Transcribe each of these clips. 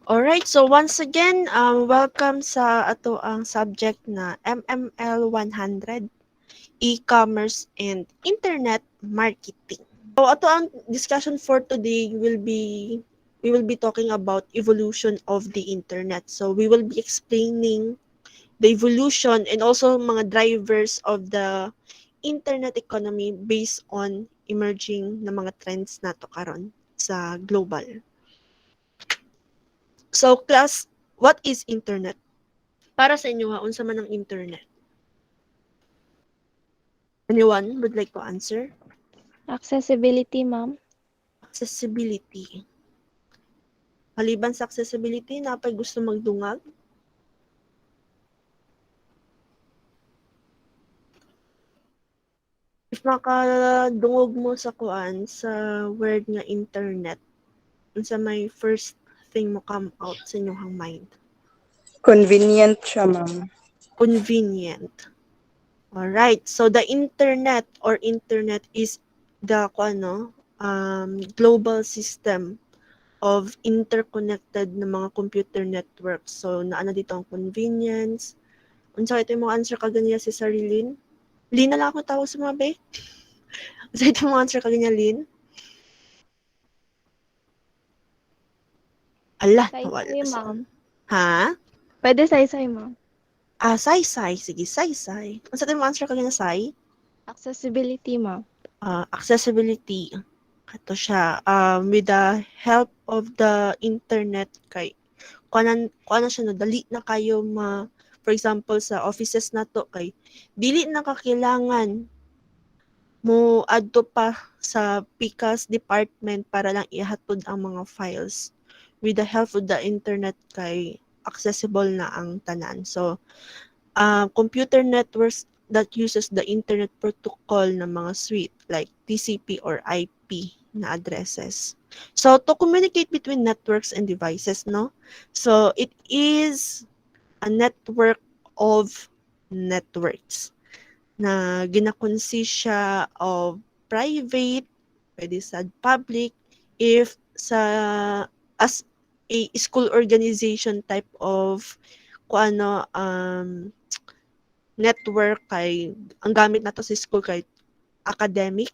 Alright, so once again, welcome sa ato ang subject na MML100, e-commerce and internet marketing. So ato ang discussion for today we will be talking about evolution of the internet. So we will be explaining the evolution and also mga drivers of the internet economy based on emerging na mga trends nato karon sa global. So class, what is internet? Para sa inyo, unsa man ang internet? Anyone would like to answer? Accessibility, ma'am. Accessibility. Maliban sa accessibility, napay gusto magdungag? If makadungog mo sa kuan sa word nga internet, unsa may first thing mo come out sa inyong mind? Convenient siya, ma'am. Convenient. Alright. So the internet or internet is the global system of interconnected na mga computer networks. So naano dito ang convenience. Unsa ito yung mga answer kaganiya si Sarilyn? Lin na lang ako tawag sa mga be. Unsa ito yung mga answer kaganiya Lin? Ala, nawala Say-say, na siya. ma'am. Ha? Pwede say-say, ma'am. Say-say. Sige, say-say. Unsa ito yung mga answer kaganiya say? Accessibility, ma'am. Accessibility. Ito siya. With the help of the internet kay kuanan siya no, dali na kayo for example sa offices nato kay dili na kakailangan mo adto pa sa PICAS department para lang ihatod ang mga files. With the help of the internet kay accessible na ang tanan. So computer networks that uses the internet protocol ng mga suite like TCP or IP na addresses. So to communicate between networks and devices, no? So it is a network of networks na ginakonsist siya of private, pwede sa public, if sa as a school organization type of network kay ang gamit nato sa school kay academic.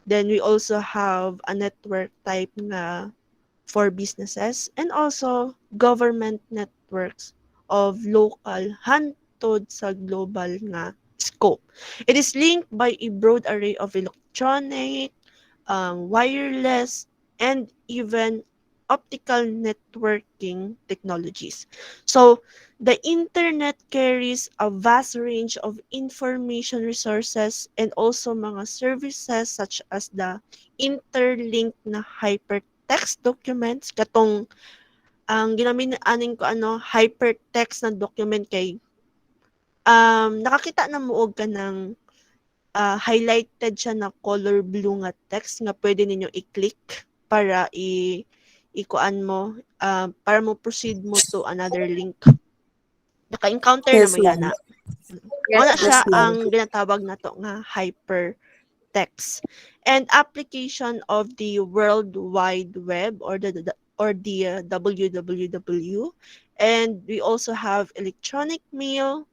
Then we also have a network type na for businesses and also government networks of local hantod sa global nga scope. It is linked by a broad array of electronic, wireless, and even optical networking technologies. So, the internet carries a vast range of information resources and also mga services such as the interlinked na hypertext documents katong ang ginamit aning ko hypertext na document kay nakakita na mo og kanang highlighted siya na color blue nga text nga pwede ninyo i-click para ikuan mo para mo proceed mo to another link. Naka-encounter na Yes, mo ma'am. yana. Yes, Wala Yes, siya ma'am. ma'am. ang ginatawag nato nga hypertext. And application of the World Wide Web or the WWW. And we also have electronic mail,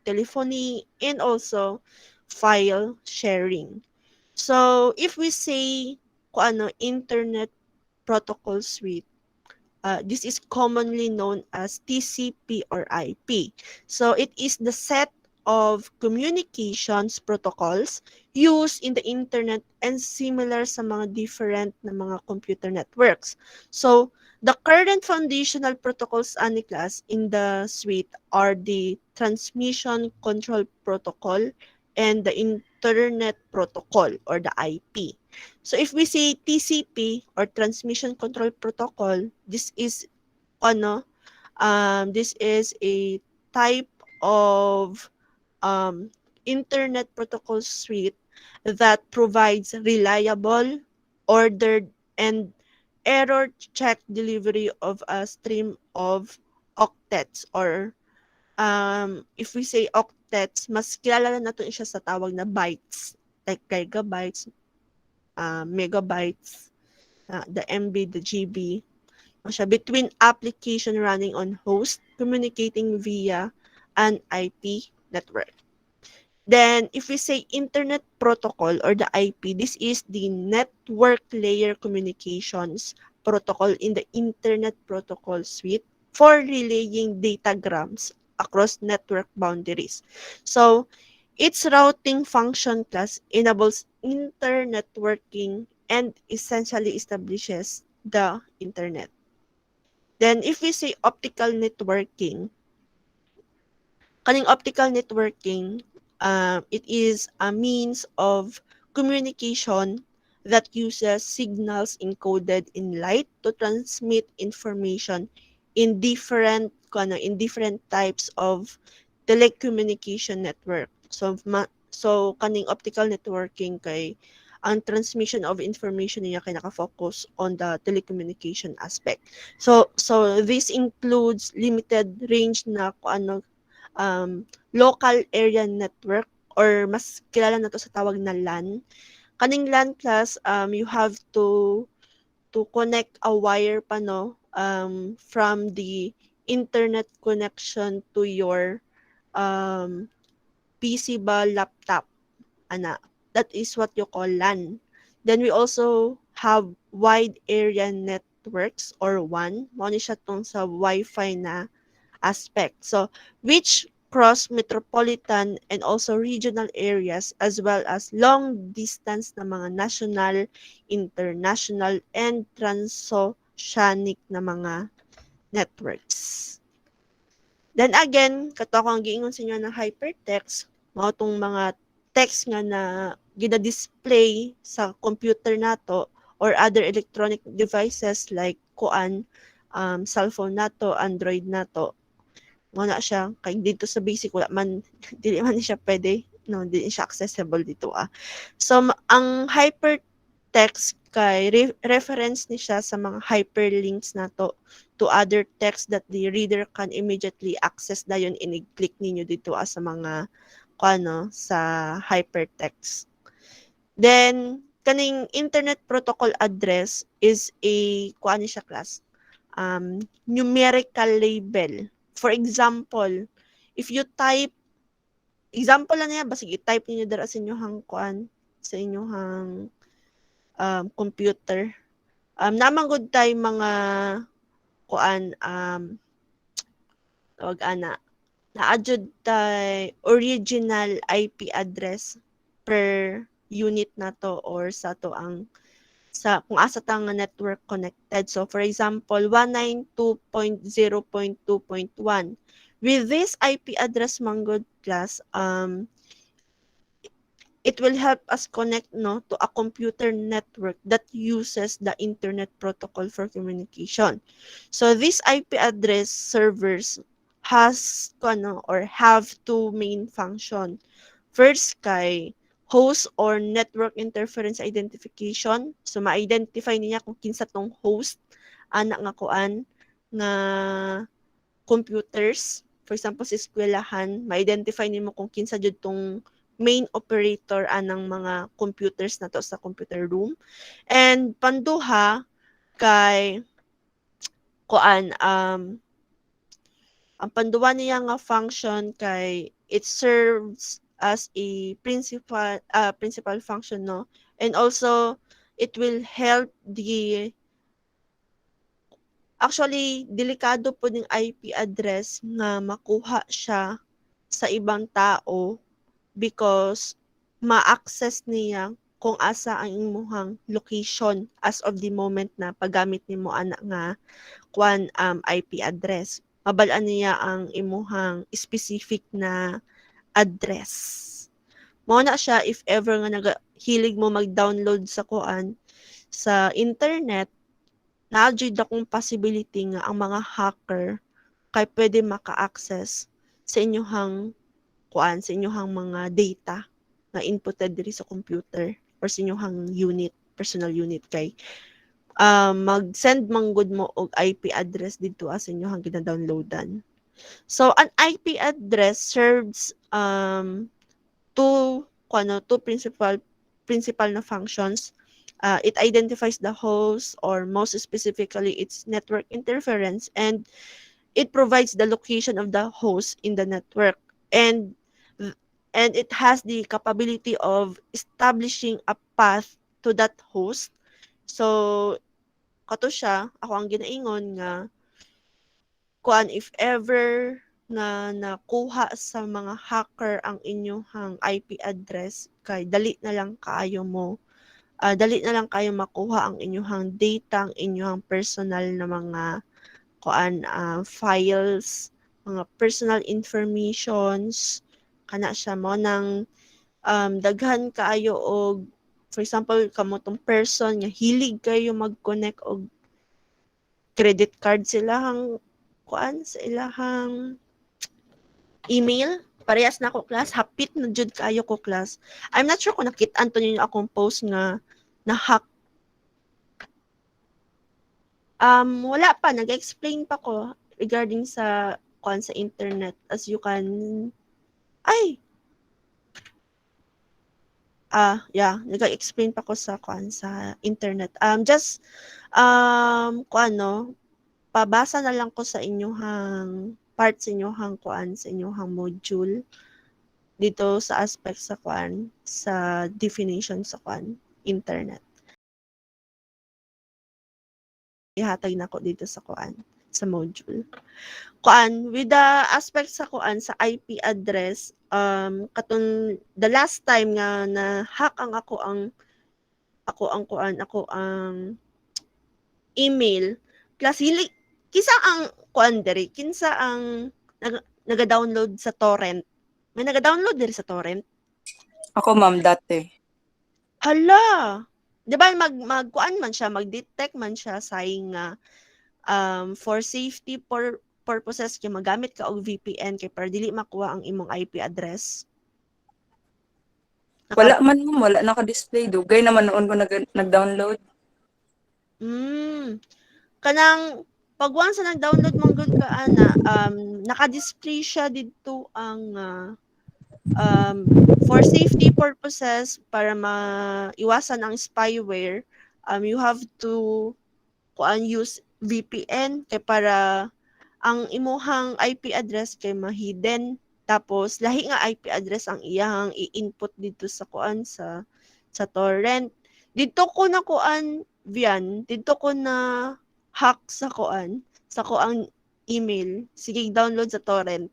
telephony, and also file sharing. So if we say internet protocol suite, this is commonly known as TCP or IP. So it is the set of communications protocols used in the internet and similar sa mga different na mga computer networks. So the current foundational protocols ani class in the suite are the transmission control protocol and the internet protocol or the IP. So if we say TCP or transmission control protocol, ano this is a type of internet protocol suite that provides reliable, ordered, and error check delivery of a stream of octets or if we say octets, mas kilala na natin siya sa tawag na bytes like gigabytes, megabytes, the MB, the GB. siya between application running on host communicating via an IP network. Then, if we say Internet Protocol or the IP, this is the network layer communications protocol in the Internet Protocol suite for relaying datagrams across network boundaries. So, its routing function class enables internetworking and essentially establishes the Internet. Then, if we say optical networking, kaning optical networking, it is a means of communication that uses signals encoded in light to transmit information in different types of telecommunication network. So kaning optical networking kay ang transmission of information niya kay naka-focus on the telecommunication aspect. So this includes limited range na kung ano local area network or mas kilala na 'to sa tawag na LAN. Kaning LAN class, you have to connect a wire pa 'no, from the internet connection to your, PC ba, laptop, ana. That is what you call LAN. Then we also have wide area networks or WAN. Mao ni siya tong sa Wi-Fi na aspect. So, which cross metropolitan and also regional areas as well as long distance na mga national, international, and transoceanic na mga networks. Then again, kato ako ang giingon sa inyo ng hypertext, mao tong mga text nga na gina-display sa computer nato or other electronic devices like kuan, cellphone nato, Android nato. Wala siya kay dito sa basic wala man dili man siya pwede no dili siya accessible dito so ang hypertext kay reference ni siya sa mga hyperlinks nato to other text that the reader can immediately access dayon inig-click ninyo dito sa mga kuano sa hypertext. Then kaning internet protocol address is a kuan siya class numerical label. For example, if you type, example lang niya, basig i-type niyo dara sa inyong kuan, sa inyong computer. Namang good tay mga kuan, tawag ana, naadjud tay original IP address per unit nato or sa to ang sa kung asa ta nga network connected. So for example, 192.0.2.1. With this IP address manggod class, it will help us connect no to a computer network that uses the internet protocol for communication. So this IP address servers has ano or have two main function. First kay host or network interference identification. So ma-identify niya kung kinsa tong host ana nga kuan nga computers. For example, sa eskwelahan, ma-identify nimo kung kinsa jud tong main operator anang mga computers na to sa computer room. And panduha kay kuan ang panduwa niya nga function kay it serves as a principal function no and also it will help the actually delikado po ning IP address nga makuha siya sa ibang tao because ma-access niya kung asa ang imuhang location as of the moment na paggamit nimo ana nga kuan IP address. Mabal-an niya ang imuhang specific na address. Mao na siya if ever nga hilig mo mag-download sa kuan sa internet, naa jud akong possibility nga ang mga hacker kay pwede maka-access sa inyong kuan sa inyong mga data na inputted diri sa computer or sa inyong unit, personal unit kay mag-send man gud mo og IP address dito sa inyong gina-downloadan. So an IP address serves two principal na functions. It identifies the host, or most specifically its network interference, and it provides the location of the host in the network, and and it has the capability of establishing a path to that host. So kato siya, ako ang ginaingon nga kuan if ever na nakuha sa mga hacker ang inyong IP address, kay dali na lang kaayo mo, dali na lang kayo makuha ang inyong data, ang inyong personal na mga kuan, files, mga personal informations, kana siya mo ng daghan kaayo, og for example kamotong person nga hilig kayo mag-connect og credit card sa ilahang kuan, sa ilahang email. Parehas na ko class, hapit na jud kayo ko class. I'm not sure kung nakit-an to ninyo akong post nga na-hack. Wala pa, nag-explain pa ko regarding sa kuan sa internet, as you can, ay, yeah, nag-explain pa ko sa kuan sa internet. Just kuan no, pabasa na lang ko sa inyong part sa inyong kuan, sa inyong module dito sa aspect sa kuan, sa definition sa kuan internet. Ihatag na ko dito sa kuan, sa module. Kuan with the aspect sa kuan sa IP address, katon the last time nga na hack ang ako ang email, plus hili kinsa ang kuan diri, kinsa ang naga-download sa torrent. May naga-download diri sa torrent? Ako, ma'am, dati. Hala! 'Di ba magkuan man siya, mag-detect man siya saying nga for safety purposes kay magamit ka og VPN kay para dili makuha ang imong IP address. Wala Naka man, ma'am. Wala naka-display. Dugay naman noon ko nag-download. hmm, kanang pag once na nag-download mong good ka ana, naka-display siya didto ang for safety purposes para maiwasan ang spyware, you have to kuan use VPN kay para ang imuhang IP address kay ma-hidden, tapos lahi nga IP address ang iyang i-input dito sa kuan sa torrent. Dito ko na kuan Vian, dito ko na hack sa kuan sa kuang email. Sige download sa torrent.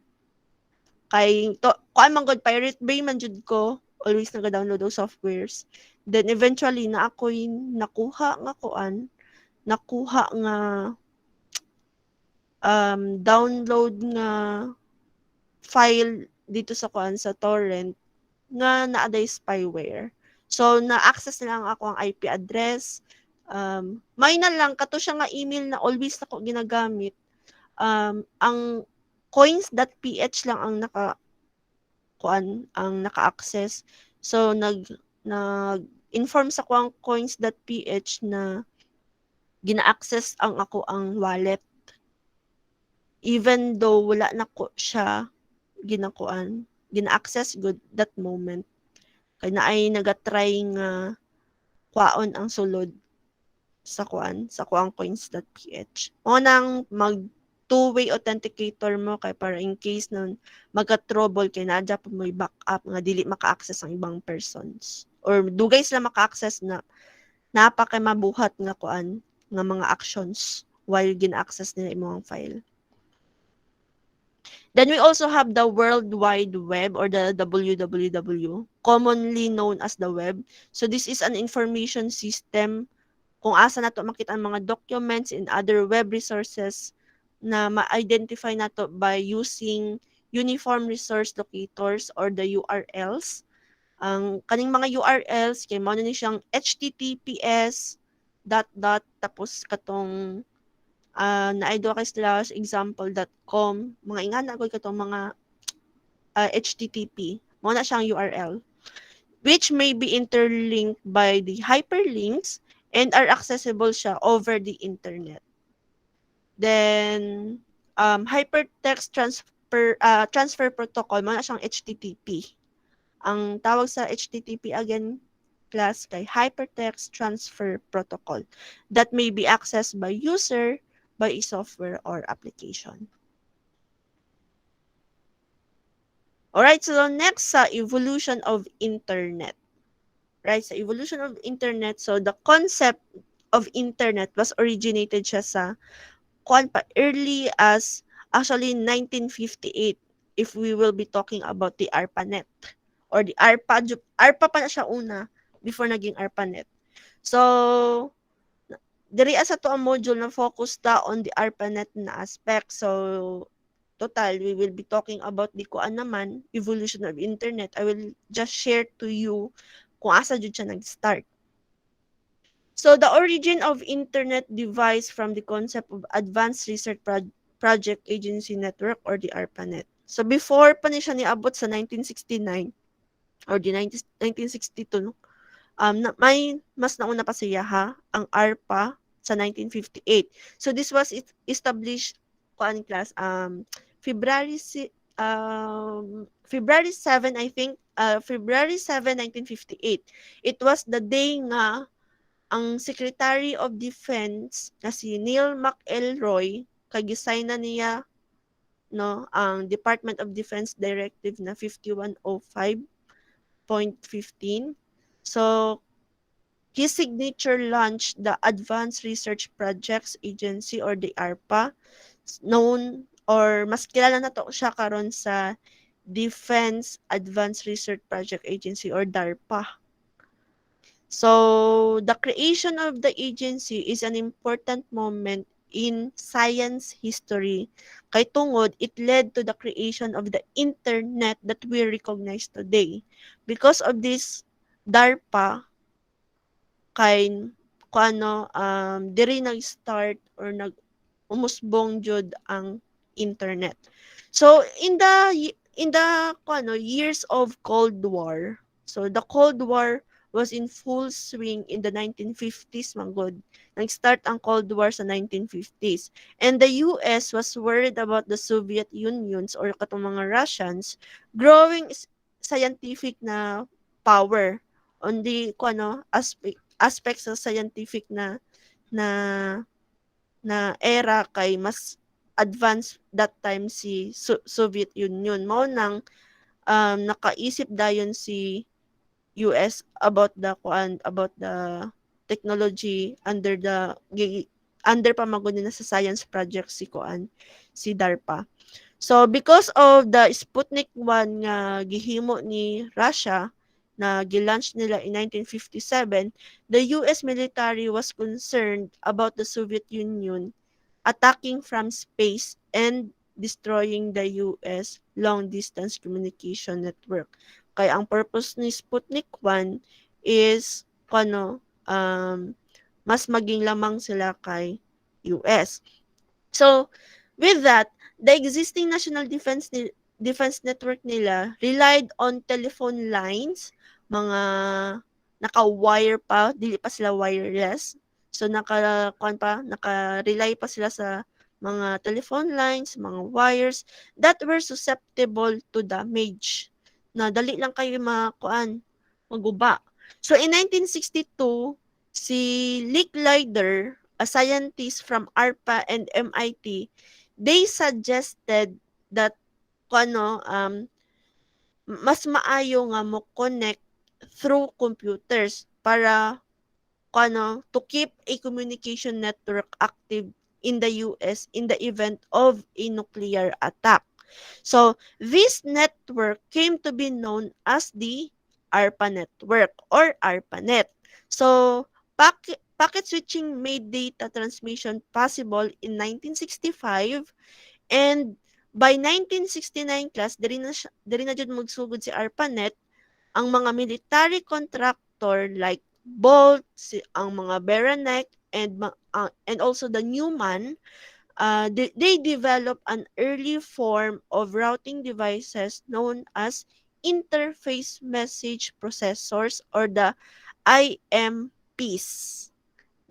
Kay to kuan man gud Pirate Bay man jud ko. Always naga-download og softwares. Then eventually na ako'y nakuha nga kuan, nakuha nga download nga file dito sa kuan sa torrent nga naaday spyware. So na-access na lang ako ang IP address. May na lang kato siya nga email na always nako ginagamit. Ang coins.ph lang ang kuan ang naka-access. So nag-inform sa kuang coins.ph na gina-access ang ako ang wallet, even though wala na ko siya gina-access good that moment. Kay naay naga-try nga kwaon ang sulod sa kuang coins.ph. Mo nang mag two-way authenticator mo kay para in case nun magka-trouble kay nadya pa mo'y backup nga dili maka-access ang ibang persons. Or dugay sila maka-access na napa kay mabuhat nga kuan nga mga actions while gina-access nila imong file. Then we also have the World Wide Web, or the WWW, commonly known as the web. So this is an information system kung asa nato makita ang mga documents and other web resources na ma-identify nato by using uniform resource locators, or the URLs. Ang kaning mga URLs kay mao na ni siyang HTTPS tapos katong naay duha ka slash example.com, mga ingana gud katong mga HTTP, mao na siyang URL, which may be interlinked by the hyperlinks and are accessible siya over the internet. Then hypertext transfer protocol, mao na siyang HTTP. Ang tawag sa HTTP again, class kay hypertext transfer protocol that may be accessed by user by a software or application. Alright, so next sa evolution of internet. Right, sa evolution of internet, so the concept of internet was originated siya sa kuan pa early as actually 1958 if we will be talking about the ARPANET or the ARPA pa na siya una before naging ARPANET. So diri asa to ang module na focus ta on the ARPANET na aspect. So total we will be talking about di kuan naman evolution of internet. I will just share to you kung asa jud siya nag-start. So the origin of internet device from the concept of Advanced Research Project Agency Network or the ARPANET. So before pa ni siya niabot sa 1969 or the 1962, may mas nauna pa siya ha, ang ARPA sa 1958. So this was established kuan class February 7 I think February 7, 1958. It was the day nga ang Secretary of Defense na si Neil McElroy kay gisign na niya no ang Department of Defense Directive na 5105.15. So his signature launched the Advanced Research Projects Agency or the ARPA, known or mas kilala na to siya karon sa Defense Advanced Research Project Agency or DARPA. So, the creation of the agency is an important moment in science history. Kay tungod, it led to the creation of the internet that we recognize today. Because of this, DARPA, kay kuano diri nag-start or umusbong jud ang internet. So in the kuano years of Cold War. So the Cold War was in full swing in the 1950s manggod. Nag-start ang Cold War sa 1950s. And the US was worried about the Soviet Unions or katong mga Russians growing scientific na power on the kuano aspects sa scientific na era kay mas advanced that time si Soviet Union. Mao nang nakaisip dayon si US about the technology under pa magud na sa science project si DARPA. So because of the Sputnik 1 nga gihimo ni Russia na gilaunch nila in 1957, the US military was concerned about the Soviet Union attacking from space and destroying the US long-distance communication network. Kaya ang purpose ni Sputnik 1 is mas maging lamang sila kay US. So, with that, the existing national defense network nila relied on telephone lines, mga naka-wire pa, dili pa sila wireless. So naka-rely pa sila sa mga telephone lines, mga wires that were susceptible to damage. Na dali lang kayo maguba. So in 1962, si Licklider, a scientist from ARPA and MIT, they suggested that mas maayo nga mo connect through computers para to keep a communication network active in the US in the event of a nuclear attack. So this network came to be known as the ARPA network or ARPANET. So packet switching made data transmission possible in 1965, and by 1969 class diri na jud magsugod si ARPANET. Ang mga military contractor like Bolt, ang mga Beranek, and also the Newman, they develop an early form of routing devices known as interface message processors or the IMPs.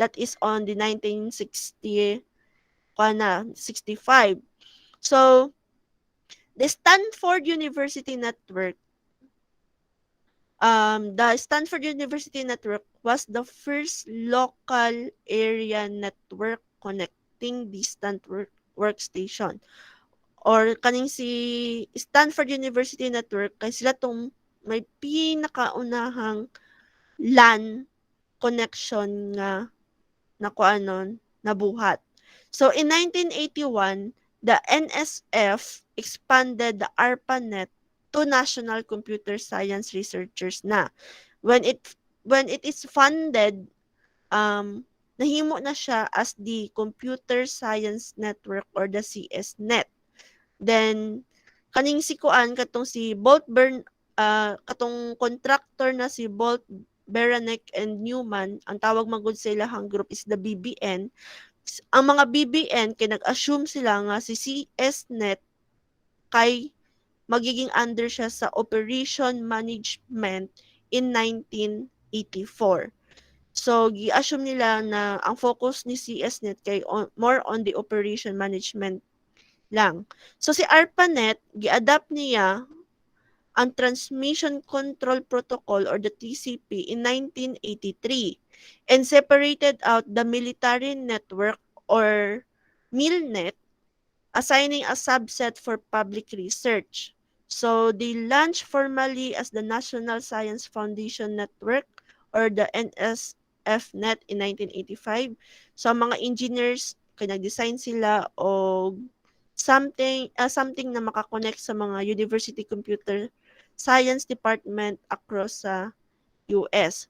That is on the 1965. So, the Stanford University Network The Stanford University network was the first local area network connecting distant workstation. Or kaning si Stanford University network kay sila tong may pinakaunahang LAN connection nga nakuanon nabuhat. So in 1981, the NSF expanded the ARPANET to national computer science researchers na. When it is funded, nahimo na siya as the Computer Science Network or the CSNet. Then kaning si kuan katong si katong contractor na si Bolt, Beranek and Newman, ang tawag man gud sa ilahang group is the BBN. Ang mga BBN kay nag-assume sila nga si CSNet kay magiging under siya sa operation management in 1984. So, gi-assume nila na ang focus ni CSNet kay more on the operation management lang. So, si ARPANET, gi-adapt niya ang Transmission Control Protocol or the TCP in 1983 and separated out the military network or MILNET, assigning a subset for public research. So they launched formally as the National Science Foundation Network or the NSFNet in 1985. So ang mga engineers kay nag-design sila o something na makakonect sa mga university computer science department across sa US.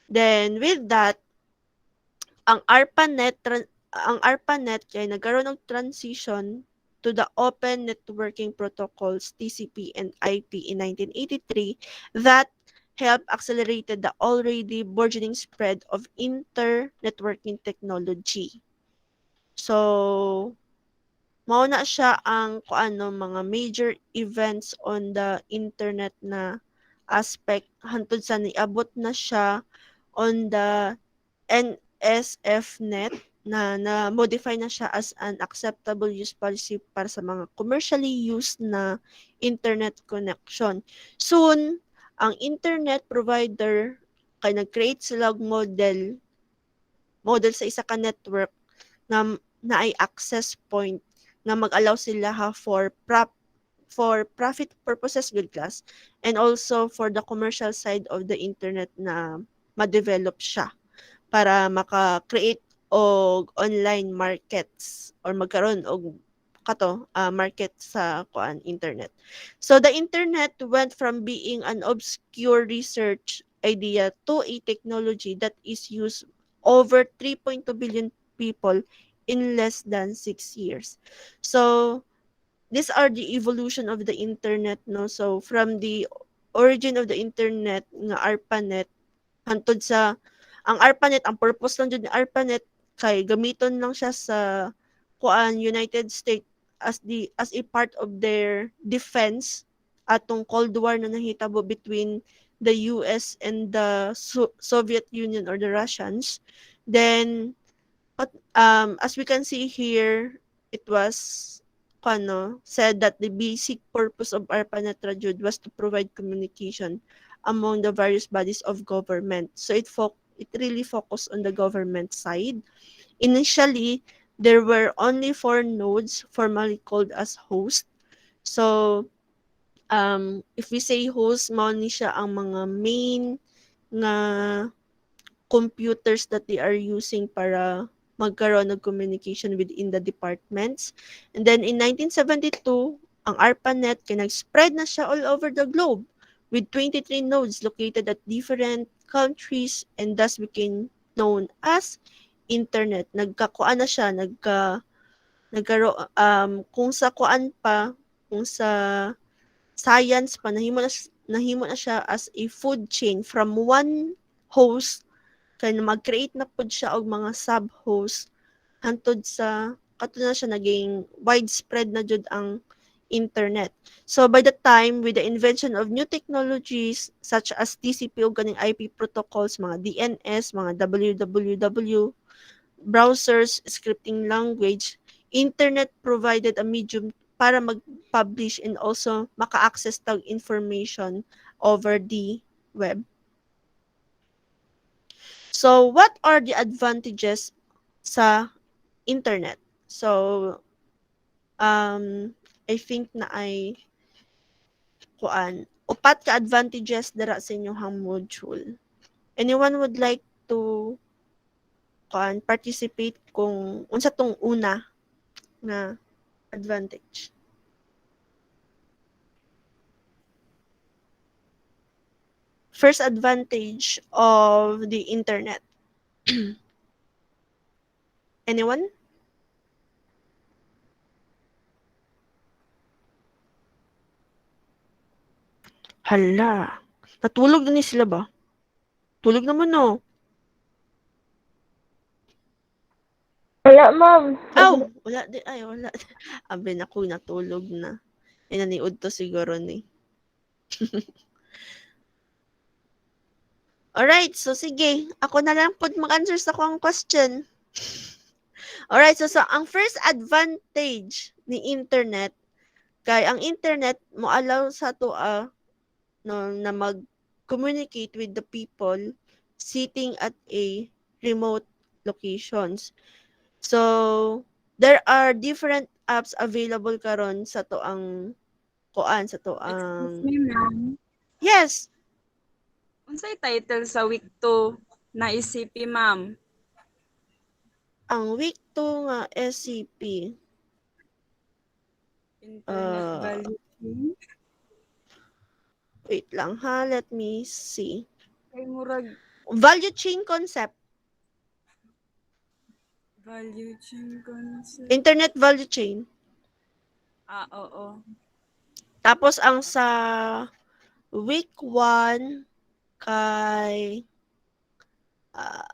Then with that, ang ARPANET ang ARPANET kay nagkaroon ng transition to the Open Networking Protocols TCP and IP in 1983 that helped accelerated the already burgeoning spread of inter-networking technology. So, mao na siya ang kuano mga major events on the internet na aspect hantod sa niabot na siya on the NSF net na modify na siya as an acceptable use policy para sa mga commercially used na internet connection. Soon, ang internet provider kay nag-create sila og model sa isa ka network na ay access point na mag-allow sila for profit purposes good class and also for the commercial side of the internet na ma-develop siya para maka-create og online markets or magkaroon og market sa internet. So the internet went from being an obscure research idea to a technology that is used over 3.2 billion people in less than 6 years. So these are the evolution of the internet, no? So from the origin of the internet nga ARPANET hantod sa ang ARPANET, ang purpose lang jud ni ARPANET kay gamiton lang siya sa United States as a part of their defense atong Cold War na nahitabo between the US and the Soviet Union or the Russians. Then as we can see here, it was said that the basic purpose of ARPANET Rajud was to provide communication among the various bodies of government. So it really focused on the government side. Initially, there were only 4 nodes formally called as host. So, if we say host, mao ni siya ang mga main nga computers that they are using para magkaroon ng communication within the departments. And then in 1972, ang ARPANET kay nag-spread na siya all over the globe with 23 nodes located at different countries and thus became known as internet. Nagkakuan na siya, kung sa kuan pa, kung sa science pa, nahimo na siya as a food chain from one host kay mag-create na pud siya og mga sub-host hantod sa kato na siya naging widespread na jud ang internet. So by the time with the invention of new technologies such as TCP o ganing IP protocols, mga DNS, mga www, browsers, scripting language, internet provided a medium para mag-publish and also maka-access tag information over the web. So, what are the advantages sa internet? So, I think na ay upat ka advantages dara sa inyong module. Anyone would like to participate kung unsa tong una nga advantage? First advantage of the internet. Anyone? Hala. Natulog na ni sila ba? Tulog naman no. Wala, ma'am. Aw! Wala di. Ay, wala. Abi na ko natulog na. Ay, naniud to siguro ni. Alright, so sige. Ako na lang pod mag-answer sa akong question. Alright, so ang first advantage ni internet kay ang internet mo allow sa to no, na mag-communicate with the people sitting at a remote locations. So, there are different apps available karon sa to ang sa to Excuse ang me, ma'am. yes, Unsay title sa week 2 na ECP, ma'am? ang week 2 nga SCP. Internet Uh, value chain. wait lang ha, let me see. Kay murag Value chain concept, value chain concept. internet value chain. Oo. Tapos ang sa week 1 kay uh,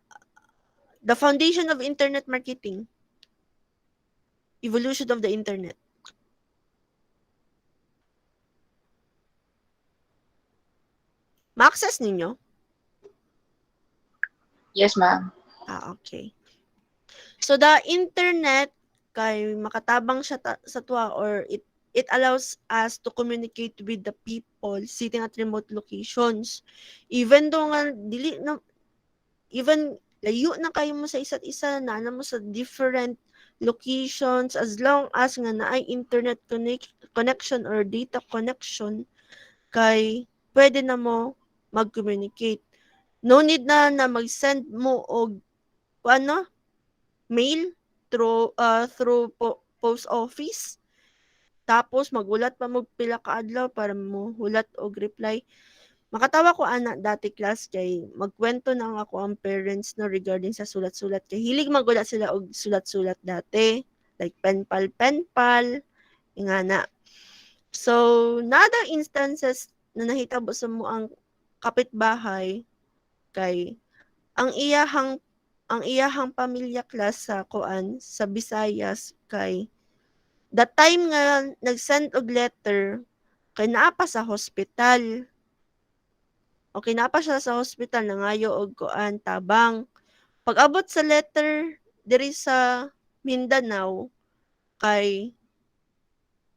the foundation of internet marketing, evolution of the internet. Ma-access ninyo? Yes, ma'am. Okay. So the internet kay makatabang siya sa tuwa or it allows us to communicate with the people sitting at remote locations. Even though nga dili na even layo na kayo mo sa isa't isa na mo sa different locations as long as nga naay internet connection or data connection kay pwede na mo mag-communicate. No need na mag-send mo og ano mail through post office. Tapos magulat pa mo pila ka adlaw para mo hulat og reply. Makatawa ko ana dati class kay magkwento na ako ang parents no regarding sa sulat-sulat kay hilig magulat sila og sulat-sulat dati like penpal ingana. So nada instances na nahitabo sa mo ang kapitbahay kay ang iyahang pamilya class sa sa Visayas kay the time nga nag-send og letter kay naa pa sa hospital. Okay, naa pa siya sa hospital nangayo og tabang. Pag-abot sa letter diri sa Mindanao kay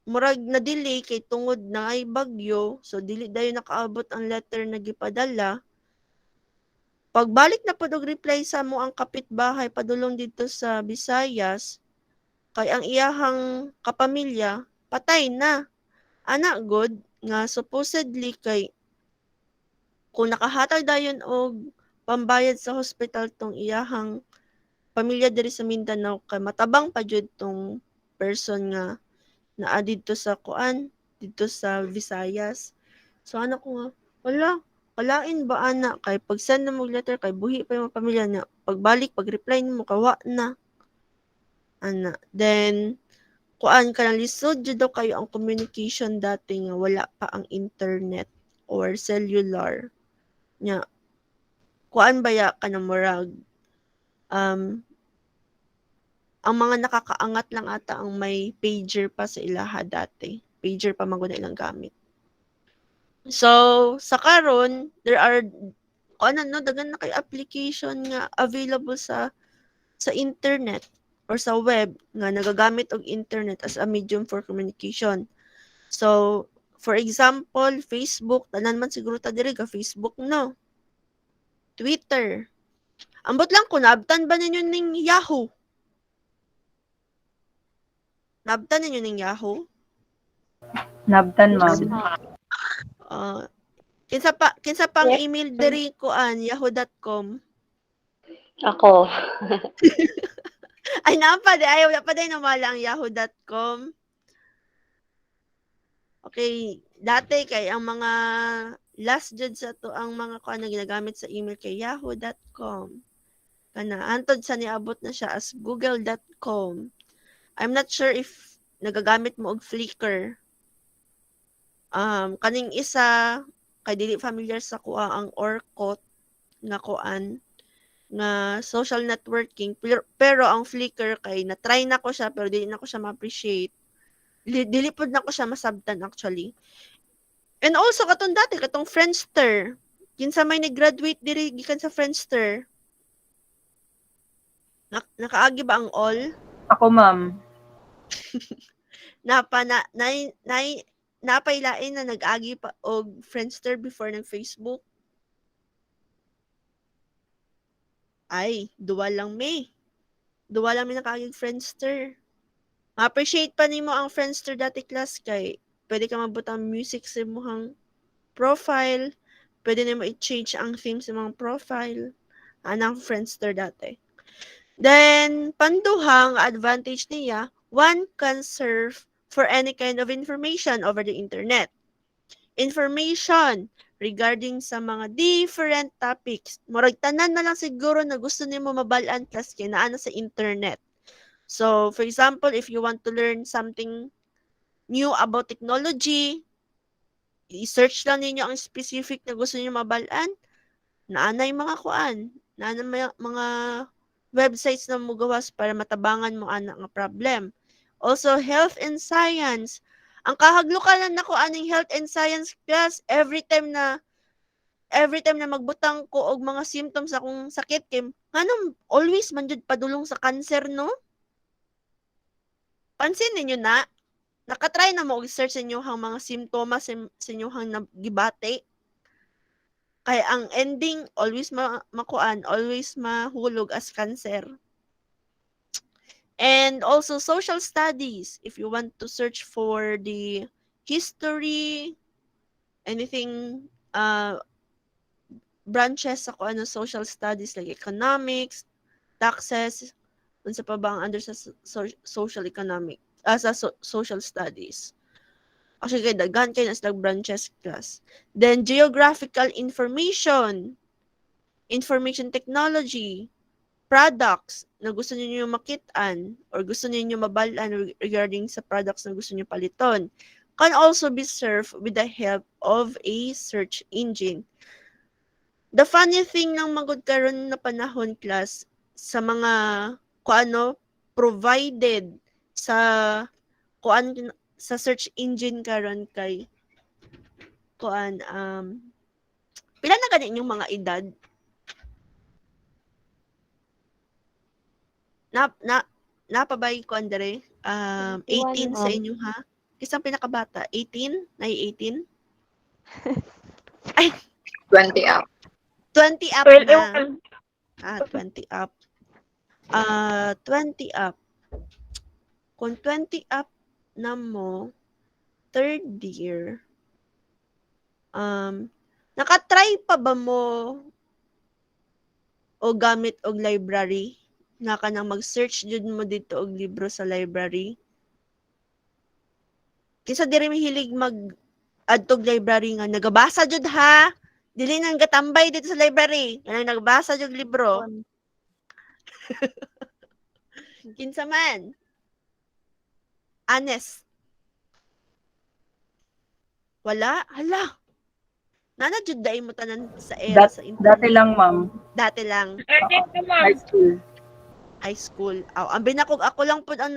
murag na delay kay tungod na ay bagyo so dili dayon nakaabot ang letter na gipadala. Pagbalik na pod og reply sa mo ang kapitbahay padulong dito sa Visayas kay ang iyahang kapamilya patay na. Ana god nga supposedly kay kung nakahatag dayon og pambayad sa hospital tong iyahang pamilya diri sa Mindanao kay matabang pa jud tong person nga naa didto sa didto sa Visayas. So ano ko nga, wala, kalain ba ana kay pag send na mo letter kay buhi pa yung pamilya na pagbalik pag reply nimo kawa na ana. Then ka na lisod jud daw kayo ang communication dati nga wala pa ang internet or cellular nya kuan baya ka na murag um ang mga nakakaangat lang ata ang may pager pa sa ilaha dati. Pager pa man gud na ilang gamit. So, sa karon, there are no, daghan na kay application nga available sa internet or sa web nga nagagamit og internet as a medium for communication. So, For example, Facebook, tanan man siguro ta diri ka Facebook no. Twitter. Ambot lang ko naabtan ba ninyo ning Yahoo? Naabtan ninyo ning Yahoo? Nabtan, Yes, ma'am. ma'am. Ah, kinsa pang Yes. email diri kuan yahoo.com. Ako. Ay napa di ayaw pa day namala ang yahoo.com. Okay, dati kay ang mga last jud sa to ang mga kuan na ginagamit sa email kay yahoo.com. Kana antod sa niabot na siya as google.com. I'm not sure if nagagamit mo og Flickr. Kaning isa kay dili familiar sa kuha ang Orkut nga kuan nga social networking pero ang Flickr kay na-try na ko siya pero dili na ko siya ma-appreciate. Dili pod na ko siya masabtan actually. And also katong dati katong Friendster. Kinsa may nag-graduate diri gikan sa Friendster. Nakaagi ba ang all? Ako, ma'am. Napa napailain na nag-agi pa og Friendster before ng Facebook. Ay, duwa lang me. Duwa lang may nakaagi Friendster. Ma-appreciate pa nimo ang Friendster dati class kay pwede ka mabutang music sa imong profile. Pwede nimo i-change ang theme sa imong profile. Anang Friendster dati. Then, panduhang advantage niya, one can surf for any kind of information over the internet. Information regarding sa mga different topics. Murag tanan na lang siguro na gusto nimo mabalaan class kay naa na sa internet. So, for example, if you want to learn something new about technology, i-search lang ninyo ang specific na gusto niyo mabalaan. Naanay mga kuan, naanay mga websites na mugawas para matabangan mo ana nga problem. Also, health and science. Ang kahaglukanan nako aning health and science class every time na magbutang ko og mga symptoms akong sakit kay nganong always man jud padulong sa cancer no? Pansin ninyo na nakatry na mo og search sa inyong mga simptomas sa inyong nagibate. Kaya ang ending always makuan, always mahulog as cancer. And also social studies. If you want to search for the history, anything branches sa kung ano social studies like economics, taxes, unsa pa ba ang under sa social economic, social studies. Actually, kay daghan kay nas branches class. Then geographical information, information technology, products na gusto niyo makitaan or gusto niyo mabalaan regarding sa products na gusto niyo paliton can also be served with the help of a search engine. The funny thing ng magud karon na panahon class sa mga kuano provided sa kuan sa search engine karon kay kuan pila na gani inyong mga edad na napabay ko andere 18 sa inyo ha kisang pinakabata 18 na 18 ay 20 up. 20 up na 21. 20 up 20 up kung 20 up na mo third year nakatry pa ba mo o gamit og library nga kanang mag-search jud mo dito og libro sa library kinsa diri mahilig mag adtog library nga nagabasa jud ha dili nang gatambay dito sa library kanang nagbasa jud libro kinsa man honest wala hala nana jud dai mo tanan sa era sa internet Dati lang, ma'am. dati lang High school. high school ang binakog ako lang pud ang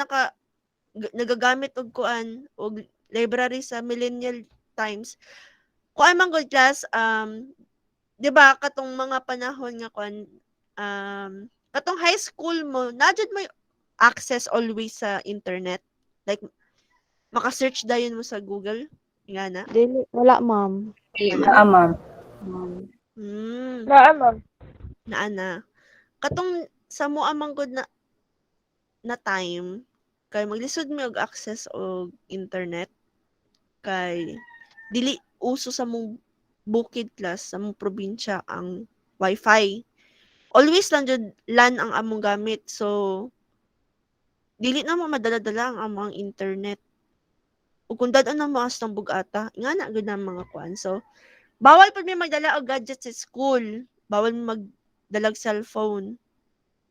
nagagamit og kuan og library sa millennial times kuan man good class 'di ba katong mga panahon nga kuan katong high school mo na jud may access always sa internet like maka-search dayon mo sa Google Nga na? Dili, wala, ma'am. Wala Naa, man? ma'am. Hmm, Naa, ma'am. naa na. Katong sa moa man gud na time, kay maglisod mi og access og internet, kay dili uso sa mong bukid class, sa mong probinsya ang wifi. Always lang jud LAN ang among gamit. So, dili na mo madala-dala ang among internet. Ug kung dad-an na mo as ng bugata, ingana gud na mga kuan. So, bawal pud mi magdala og gadget sa school. Bawal mi magdalag cellphone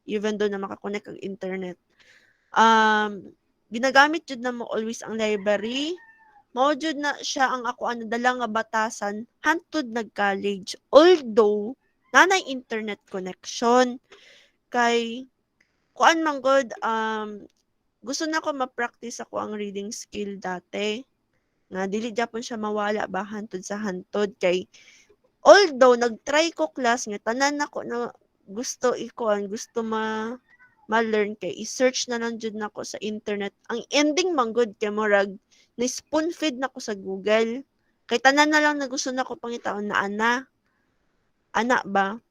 even though na makakonek ang internet. Ginagamit jud na mo always ang library. Mao jud na siya ang ako ang nadala nga batasan hangtod nag-college. Although nanay internet connection kay kuan man gud gusto na ko ma-practice ako ang reading skill dati. Nga dili gyapon siya mawala ba hantod sa hantod kay although nag-try ko class nga tanan nako na gusto ikuan, gusto ma-learn kay i-search na lang jud nako sa internet. Ang ending man gud kay murag ni spoon feed nako sa Google. Kay tanan na lang na gusto nako pangitaon na ana ba.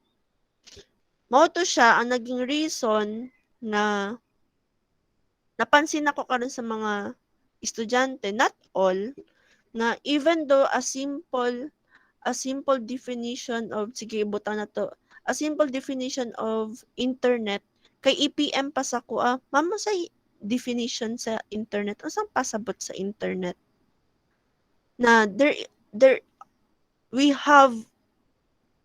Mao to siya ang naging reason na napansin ako karon sa mga estudyante, not all, na even though a simple definition of sige ibutan na to, a simple definition of internet kay EPM pa sa kuha mamo sa definition sa internet unsang pasabot sa internet na there we have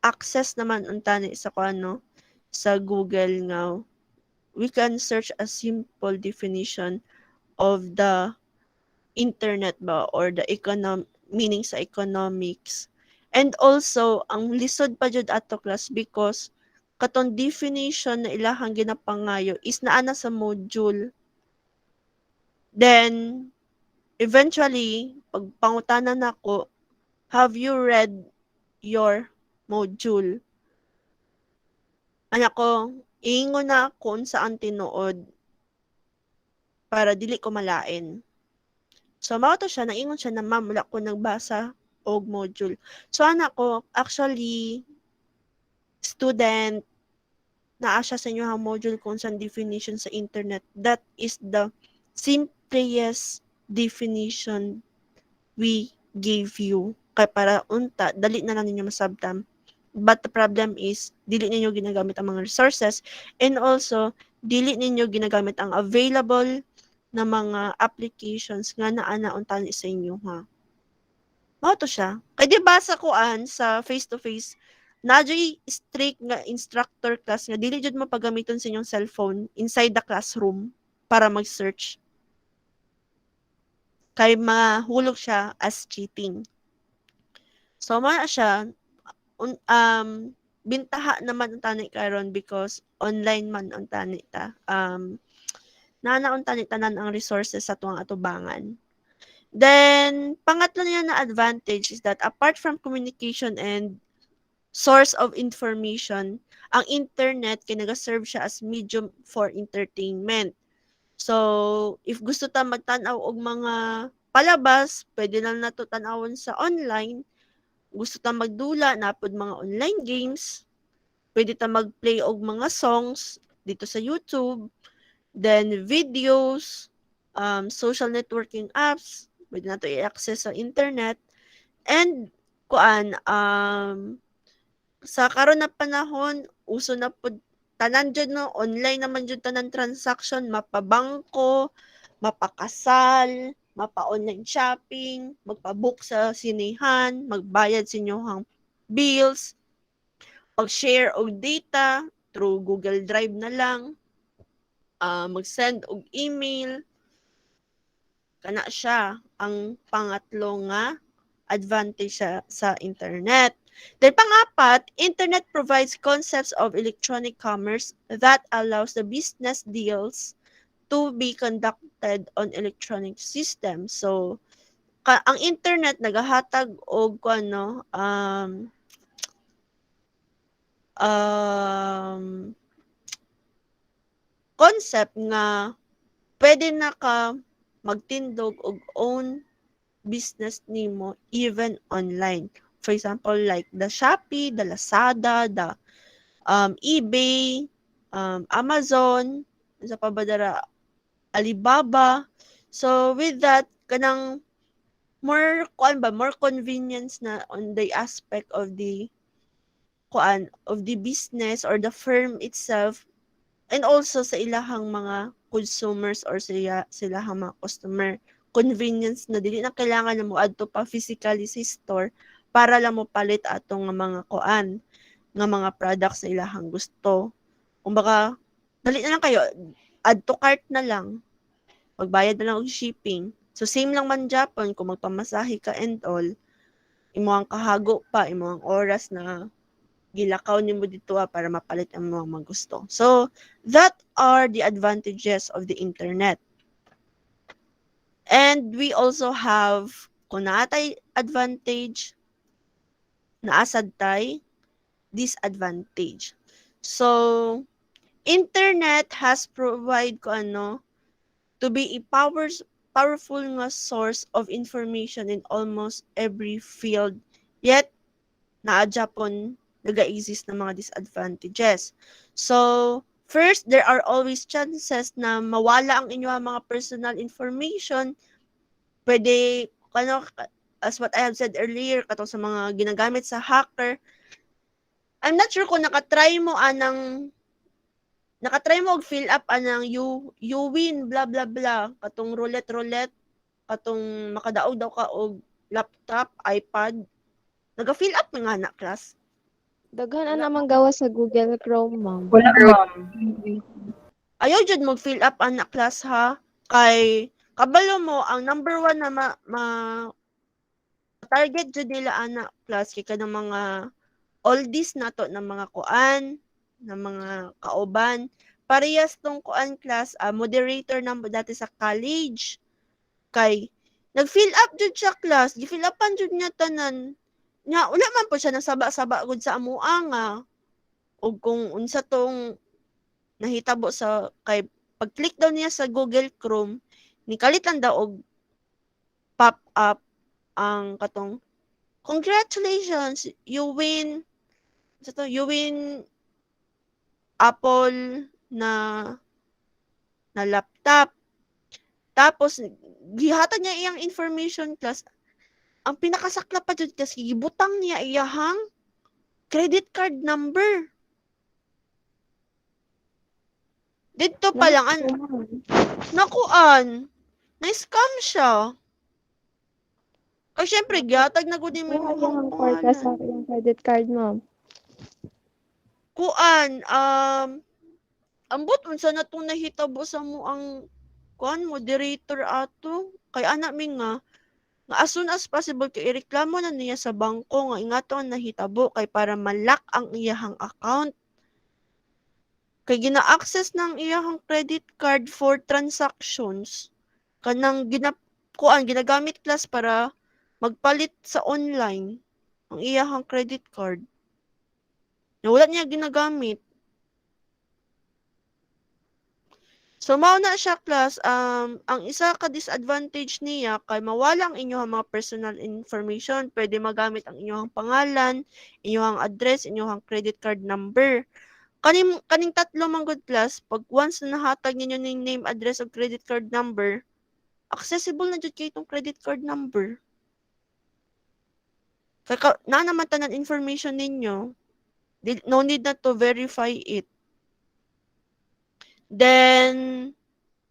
access naman untani sa kuano sa Google nga we can search a simple definition of the internet ba or the meaning sa economics. And also, ang lisod pa jud ato class because katong definition na ilahang ginapangayo is naa na sa module. Then, eventually, pag pangutanan nako, have you read your module? Anak ko, iingon na kung saan tinuod para dili ko malain. So, mao to siya, naingon siya na ma'am, wala ko nagbasa og module. So, anak ko, actually, student, naa siya sa inyong module kung saan definition sa internet. That is the simplest definition we gave you. Kaya para unta, dali na lang ninyo masabtam. But the problem is, dili ninyo ginagamit ang mga resources and also, dili ninyo ginagamit ang available na mga applications nga naa na unta sa inyo ha. Mao to siya. Kay di ba sa kuan sa face to face nadyo'y strict nga instructor class nga dili jud mo pagamiton sa inyong cellphone inside the classroom para mag-search. Kay mahulog siya as cheating. So mao na siya bintaha naman ang tani karon because online man ang tani ta. Naanaon tani tanan ang resources sa tuwang atubangan. Then, pangatlo niya na advantage is that apart from communication and source of information, ang internet kay naga-serve siya as medium for entertainment. So, if gusto ta magtan-aw og mga palabas, pwede lang nato tan-awon sa online. Gusto ta magdula, napod mga online games. Pwede ta mag-play og mga songs dito sa YouTube. Then, videos, social networking apps, pwede nato i-access sa internet. And, kuan, sa karon na panahon, uso na pud tanan jud no, online naman jud tanan transaction, mapabangko, mapakasal, mapa-online shopping, magpa-book sa sinehan, magbayad sa inyong bills, pag-share og data through Google Drive na lang, mag-send og email, kana siya ang pangatlo nga advantage sa internet. Then pangapat, internet provides concepts of electronic commerce that allows the business deals to be conducted on electronic systems. So, ang internet nagahatag og kuno um, concept nga pwede na ka magtindog og own business nimo even online. For example, like the Shopee, the Lazada, the eBay, Amazon, sa pa ba dara, Alibaba. So with that, kanang more kuan ba, more convenience na on the aspect of the kuan of the business or the firm itself, and also sa ilahang mga consumers or silahang mga customer. Convenience na dili na kailangan na mo adto pa physically sa store para lang mo palit atong nga mga kuan nga mga products na ilahang gusto. Kumbaga, dali na lang kayo, add to cart na lang, magbayad na lang og shipping. So same lang man Japan kung magpamasahe ka and all, imo ang kahago pa, imo ang oras na gilakaw nimo dito para mapalit ang mga gusto. So that are the advantages of the internet. And we also have kung naatay advantage, naasad tay disadvantage. So internet has provide ko ano to be a powerful nga source of information in almost every field. Yet naa Japon naga-exist na mga disadvantages. So, first, there are always chances na mawala ang inyong mga personal information. Pwede, ano, as what I have said earlier, katong sa mga ginagamit sa hacker, I'm not sure kung nakatry mo og fill up anang you win blah blah blah katong roulette katong makadaog daw ka og laptop, iPad. Naga-fill up nga na class. Daghan na Wala naman gawa sa Google Chrome, ma'am. Wala, ma'am. ayaw jud mo fill up anak class ha kay kabalo mo ang number one na target jud nila anak class kay kanang mga oldies nato na mga kuan na mga kauban parehas tong kuan class moderator na dati sa college kay nag-fill up jud siya class gi-fill upan jud niya tanan nya wala man po siya nasaba-saba gud sa amua nga ug kung unsa tong nahitabo sa kay pag-click daw niya sa Google Chrome, nikalit lang daw og pop up ang katong congratulations, you win sa to, you win Apple na na laptop. Tapos gihatag niya iyang information class. Ang pinakasakla pa jud kasi gibutang niya iyahang credit card number. Dito pa lang Naku, ma'am. nakuan. Na-scam siya. Kay syempre Naku, gihatag na gud nimo kaya imong yung kwarta pangalan. sa yung credit card, ma'am. Kuan, ambot unsa na 'tong nahitabo sa mo ang kuan moderator ato. Kay ana mi nga as soon as possible kay ireklamo na niya sa bangko nga ingaton nahitabo kay para ma-lock ang iyahang account. Kay gina-access ng iyahang credit card for transactions. Kanang kuan ginagamit class para magpalit sa online ang iyahang credit card. Na wala niya ginagamit. So mao na siya class, ang isa ka disadvantage niya kay mawala ang inyong mga personal information. Pwede magamit ang inyong pangalan, inyong address, inyong credit card number. Kaning tatlo man good class, pag once na nahatag ninyo ning name, address ug credit card number, accessible na jud kay itong credit card number. Kay na naman tanan information ninyo. No need na to verify it. Then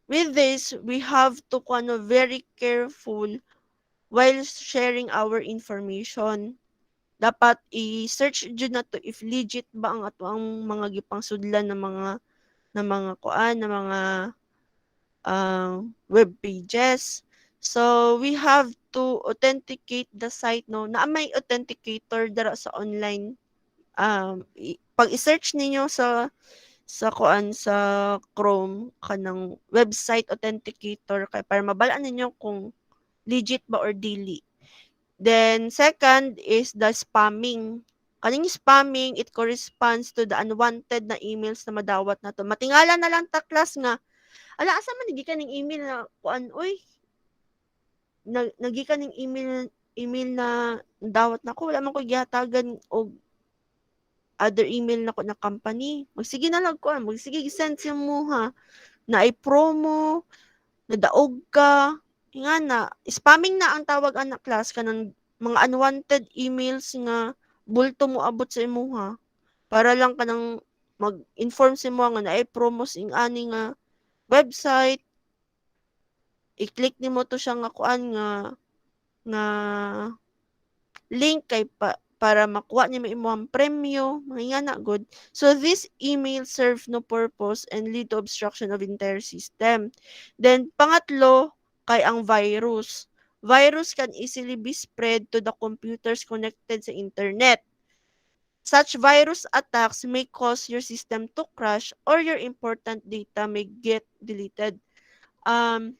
with this, we have to kuno very careful while sharing our information. Dapat i-search jud na to if legit ba ang ato ang mga gipangsudlan na mga kuan na mga web pages. So we have to authenticate the site no na may authenticator dara sa online. Pag i-search ninyo sa kuan sa Chrome kanang website authenticator kay para mabalaan ninyo kung legit ba or dili. Then second is the spamming. Kaning spamming, it corresponds to the unwanted na emails na madawat nato. Matingala na lang ta class nga ala asa man gikan ning email na kuan oy nagikan ning email na dawat nako wala man ko gihatagan og other email nako na company. Magsige na lang kuan, magsige gi-send sa imuha na ay promo, nadaog ka, ingana spamming na ang tawag ana class kanang mga unwanted emails nga bulto mo abot sa imuha para lang kanang mag-inform sa imuha nga naay promos ing ani nga website, i-click nimo to siya nga kuan nga link kay para makuha nimo imong premyo, mga ingana good. So this email serve no purpose and lead to obstruction of entire system. Then pangatlo kay ang virus. Virus can easily be spread to the computers connected sa internet. Such virus attacks may cause your system to crash or your important data may get deleted. Um,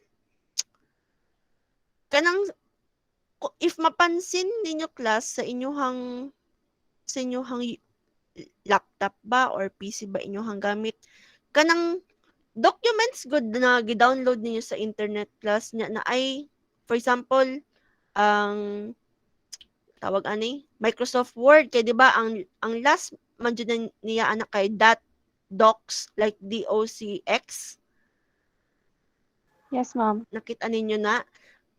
kanang if mapansin ninyo class sa inyong laptop ba or PC ba inyong gamit, kanang documents good na gi-download ninyo sa internet class nya na ay for example ang tawag ani Microsoft Word kay 'di ba ang last man jud niya anak kay docs like DOCX. Yes, ma'am. Nakita ninyo na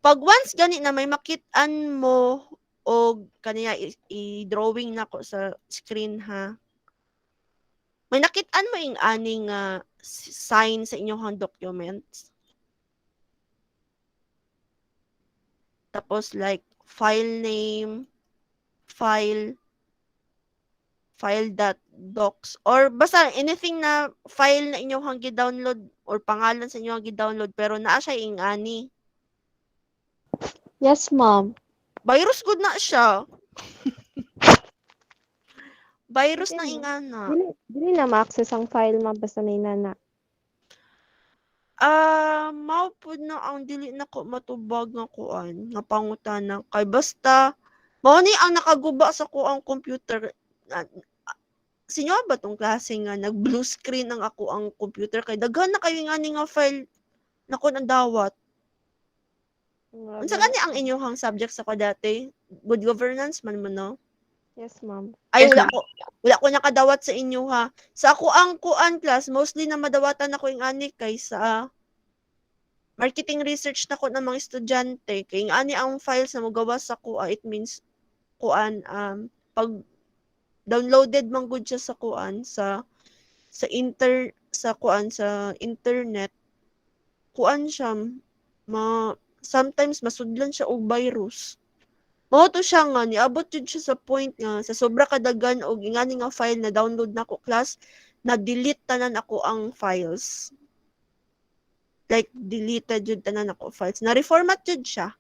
pag once gani na may makit-an mo og kaniya i-drawing nako sa screen ha. May nakit-an mo ing aning sign sa inyong documents. Tapos like file name, file file.docs or basta anything na file na inyong gi-download or pangalan sa inyong gi-download pero naa siya ing ani. Yes, ma'am. Virus good na siya. Virus Dili na na. ingana. Dili na ma-access ang file, ma'am, basta may nana. Mao pud na ang dili nako matubag nga kuan nga pangutana kay basta mao ni ang nakaguba sa kuang computer. Sinyo ba tong klase nga nag-blue screen ang ako ang computer kay daghan na kayo nga ni nga file nako ang dawat. Unsa Grabe. gani ang inyong subject sa ko dati? Good governance man mo no? Yes, ma'am. Ay Yes, ma'am. wala ko nakadawat sa inyo ha. Sa ako ang kuan class mostly na madawatan ako ing ani kay sa marketing research na ko ng mga estudyante kay ani ang files na mogawa sa kuha it means kuan pag downloaded man gud siya sa kuan sa kuan sa internet kuan siya ma sometimes masudlan siya og virus. Mao to siya nga niabot jud siya sa point nga sa sobra kadagan og ingani nga file na download nako class na delete tanan ako ang files. Like deleted jud tanan ako files. Na reformat jud siya.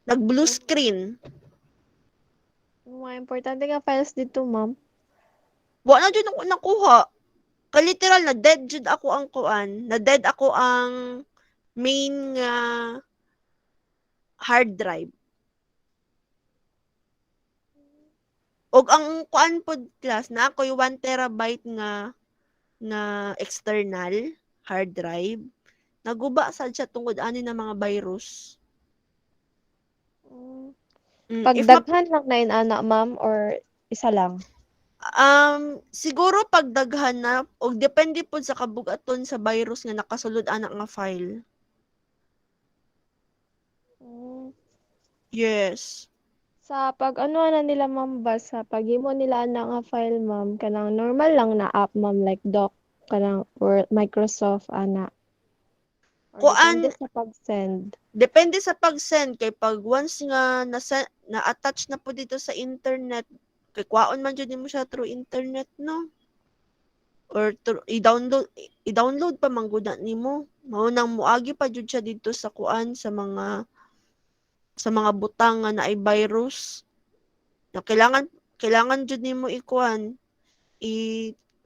Nag blue screen. Mga importante nga files dito, ma'am. Wa na jud ako nakuha. Ka literal na dead jud ako ang kuan. Na dead ako ang main nga hard drive. Og ang kuan pod class na ako'y 1 terabyte nga external hard drive. Naguba sad siya tungod ani na mga virus. Mm. If Pagdaghan lang na ana, ma'am, or isa lang? siguro pagdaghan na og depende pod sa kabug-aton sa virus nga nakasulod ana nga file. Mm. Yes. Sa pag-ano na nila, ma'am, ba sa paghimo nila ana nga file, ma'am, kanang normal lang na app, ma'am, like Doc, kanang Word, Microsoft ana. Or Kuan depende sa pag-send. depende sa pag-send kay pag once nga na-attach na po dito sa internet kay kwaon man jud nimo siya through internet no or i-download pa man gud nimo mao nang moagi pa jud siya dito sa kuan sa mga butang nga naay virus na kailangan jud nimo ikuan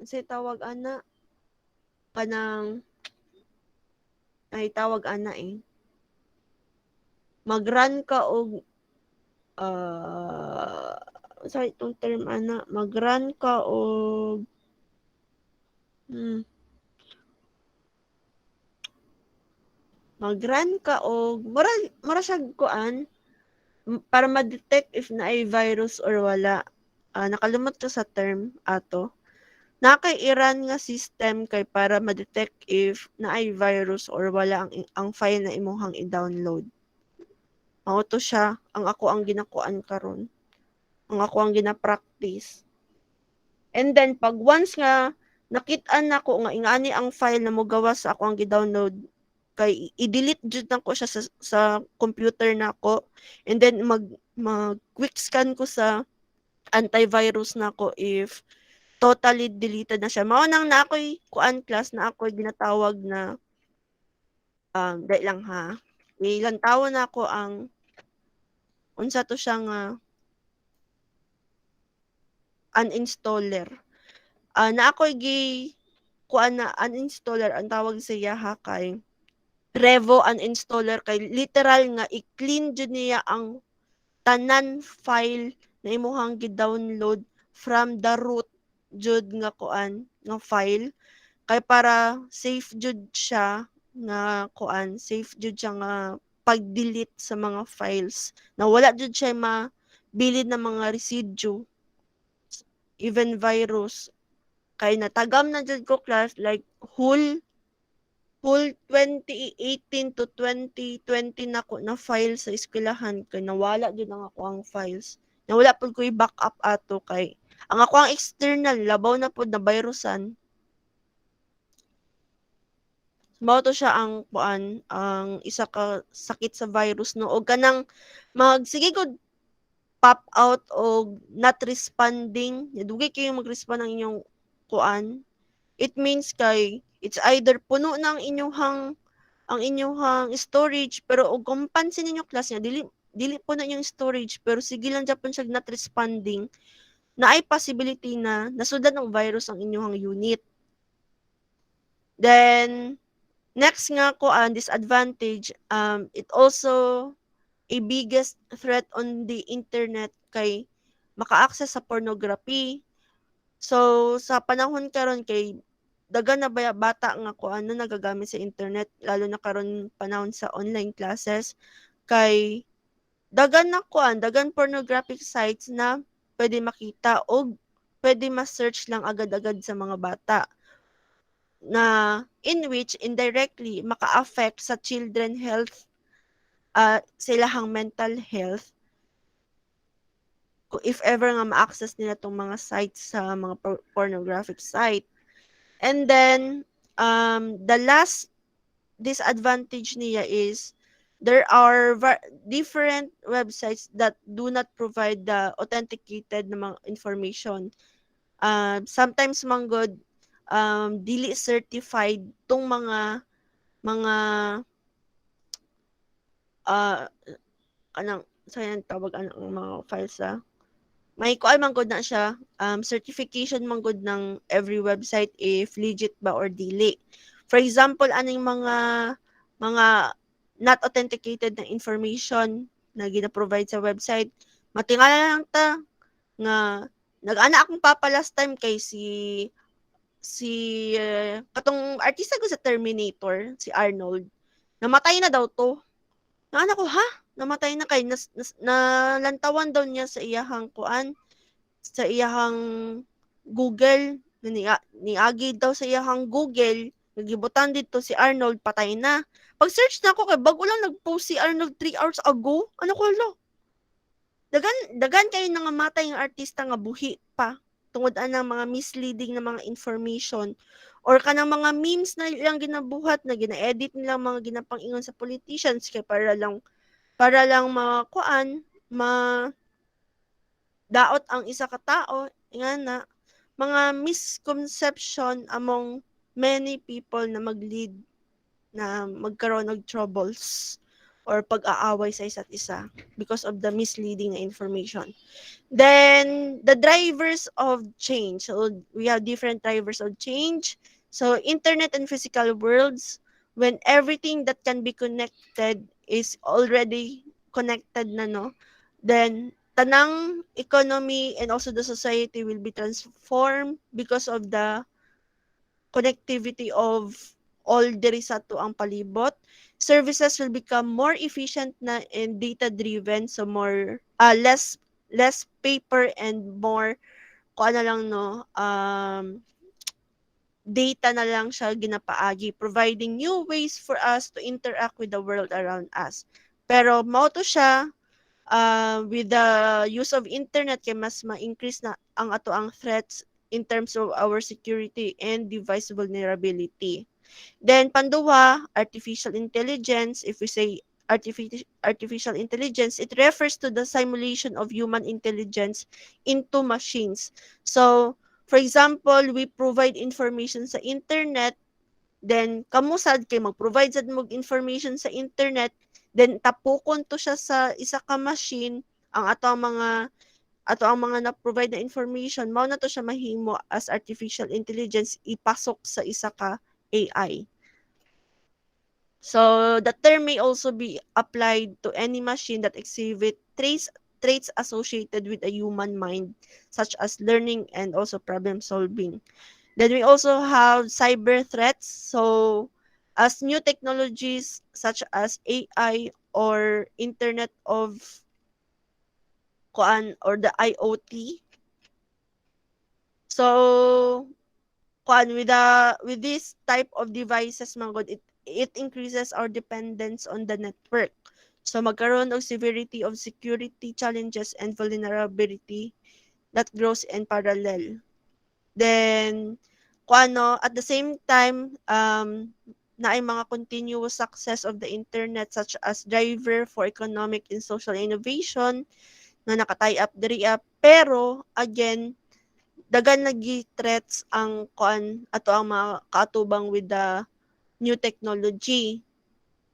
say tawag ana kanang ay tawag ana mag-run ka og sorry itong term ana mag-run ka og mag-run ka og mura siyang kuan para ma-detect if naay virus or wala. Nakalimot ko sa term ato. Na kay i-run nga system kay para ma-detect if naay virus or wala ang file na imong i-download. Mao to siya ang ako ang ginakuan karon. Ang ako ang gina-practice. And then pag once nga nakit-an nako nga ingani ang file na mogawas sa ako ang gi-download kay i-delete jud nako siya sa computer nako and then mag quick scan ko sa antivirus nako if totally deleted na siya. Mao nang na ako'y kuan class na ako'y ginatawag na dai lang ha. Ilantawon nako ang unsa to siya nga uninstaller. Na ako'y kuan na uninstaller ang tawag sa iya ha kay Revo uninstaller kay literal nga i-clean jud niya ang tanan file na imong gi-download from the root jud nga kuan nga file kay para safe jud siya nga kuan safe jud siya nga pag-delete sa mga files na wala jud siya mabilin na mga residue even virus kay natagam na jud ko class like whole 2018 to 2020 na ko na file sa eskwelahan kay nawala jud ang ako ang files. Nawala pud ko i-backup ato kay ang ako ang external labaw na pud na virusan. Mao to siya ang kuan ang isa ka sakit sa virus no og kanang sige gud pop out og not responding. Dugay kayo mag-respond ang inyong kuan. It means kay it's either puno na ang inyong storage pero og kung pansin ninyo class niya dili po na yung storage pero sige lang Japan siya not responding na ay possibility na nasudlan ng virus ang inyong unit. Then next nga ko ang disadvantage it also a biggest threat on the internet kay maka-access sa pornography. So sa panahon karon kay daghan na bata nga kuan na nagagamit sa internet lalo na karon panahon sa online classes kay dagan pornographic sites na pwede makita o pwede ma-search lang agad-agad sa mga bata na in which indirectly maka-affect sa children health sa ilahang mental health if ever nga ma-access nila tong mga sites sa mga pornographic site. And then the last disadvantage niya is there are different websites that do not provide the authenticated na mga information. Sometimes manggod dili certified tong mga uh, anang sayang tawag ang mga files may kuan man gud na siya certification man gud ng every website if legit ba or dili. For example, aning mga not authenticated na information na gina-provide sa website, matingala lang ta nga nag-ana akong papa last time kay si katong artista ko sa Terminator, si Arnold. Namatay na daw to. Naan ako, ha? Namatay na kay nalantawan daw niya sa iyahang kuan sa iyahang Google niagi daw sa iyahang Google nagibutan dito si Arnold patay na. Pag search na ako kay bago lang nag-post si Arnold 3 hours ago. Ano ko lo? Dagan kayo nangamatay ang artista nga buhi pa tungod anang mga misleading na mga information or kanang mga memes na ilang ginabuhat na gina-edit nila mga ginapang-ingon sa politicians kay para lang makuan ma daot ang isa ka tao nga na mga misconception among many people na mag-lead na magkaroon og troubles or pag-aaway sa isa't isa because of the misleading na information. Then the drivers of change. So we have different drivers of change. So internet and physical worlds when everything that can be connected is already connected na no. Then tanang economy and also the society will be transformed because of the connectivity of all diri sa to ang palibot. services will become more efficient na and data driven, so more less paper and more kung ano lang no, data na lang siya ginapaagi, providing new ways for us to interact with the world around us. Pero mao to siya, with the use of internet kay mas ma-increase na ang ato ang threats in terms of our security and device vulnerability. Then panduwa, artificial intelligence. If we say artificial intelligence, it refers to the simulation of human intelligence into machines. So, for example, we provide information sa internet, then kamusad kay mag-provide sad mo information sa internet, then tapukon to siya sa isa ka machine, ang ato ang mga na-provide na information, mao na to siya mahimo as artificial intelligence ipasok sa isa ka AI. So the term may also be applied to any machine that exhibit traits associated with a human mind, such as learning and also problem solving. Then we also have cyber threats. So as new technologies such as AI or Internet of kuan or the IoT. So with this type of devices man god, it increases our dependence on the network. So magkaroon og severity of security challenges and vulnerability that grows in parallel. Then at the same time, naay mga continuous success of the internet such as driver for economic and social innovation na naka-tie up diri pero again daghan lagi threats ang ato ang mga kaatubang with the new technology.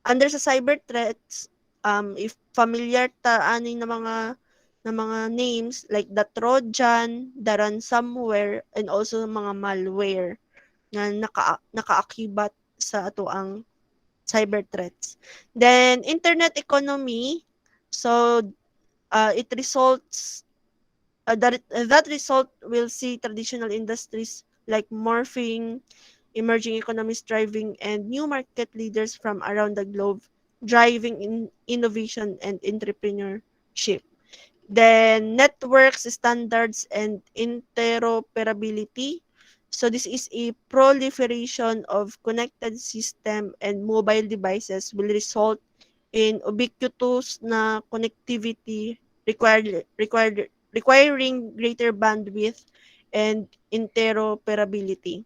Under sa cyber threats, if familiar ta ani na mga names like the Trojan, the ransomware, and also mga malware na nakaakibat sa ato ang cyber threats. Then internet economy, so it results that result will see traditional industries like morphing, emerging economies thriving, and new market leaders from around the globe driving in innovation and entrepreneurship. Then networks, standards, and interoperability. So this is a proliferation of connected system and mobile devices will result in ubiquitous na connectivity requiring greater bandwidth and interoperability.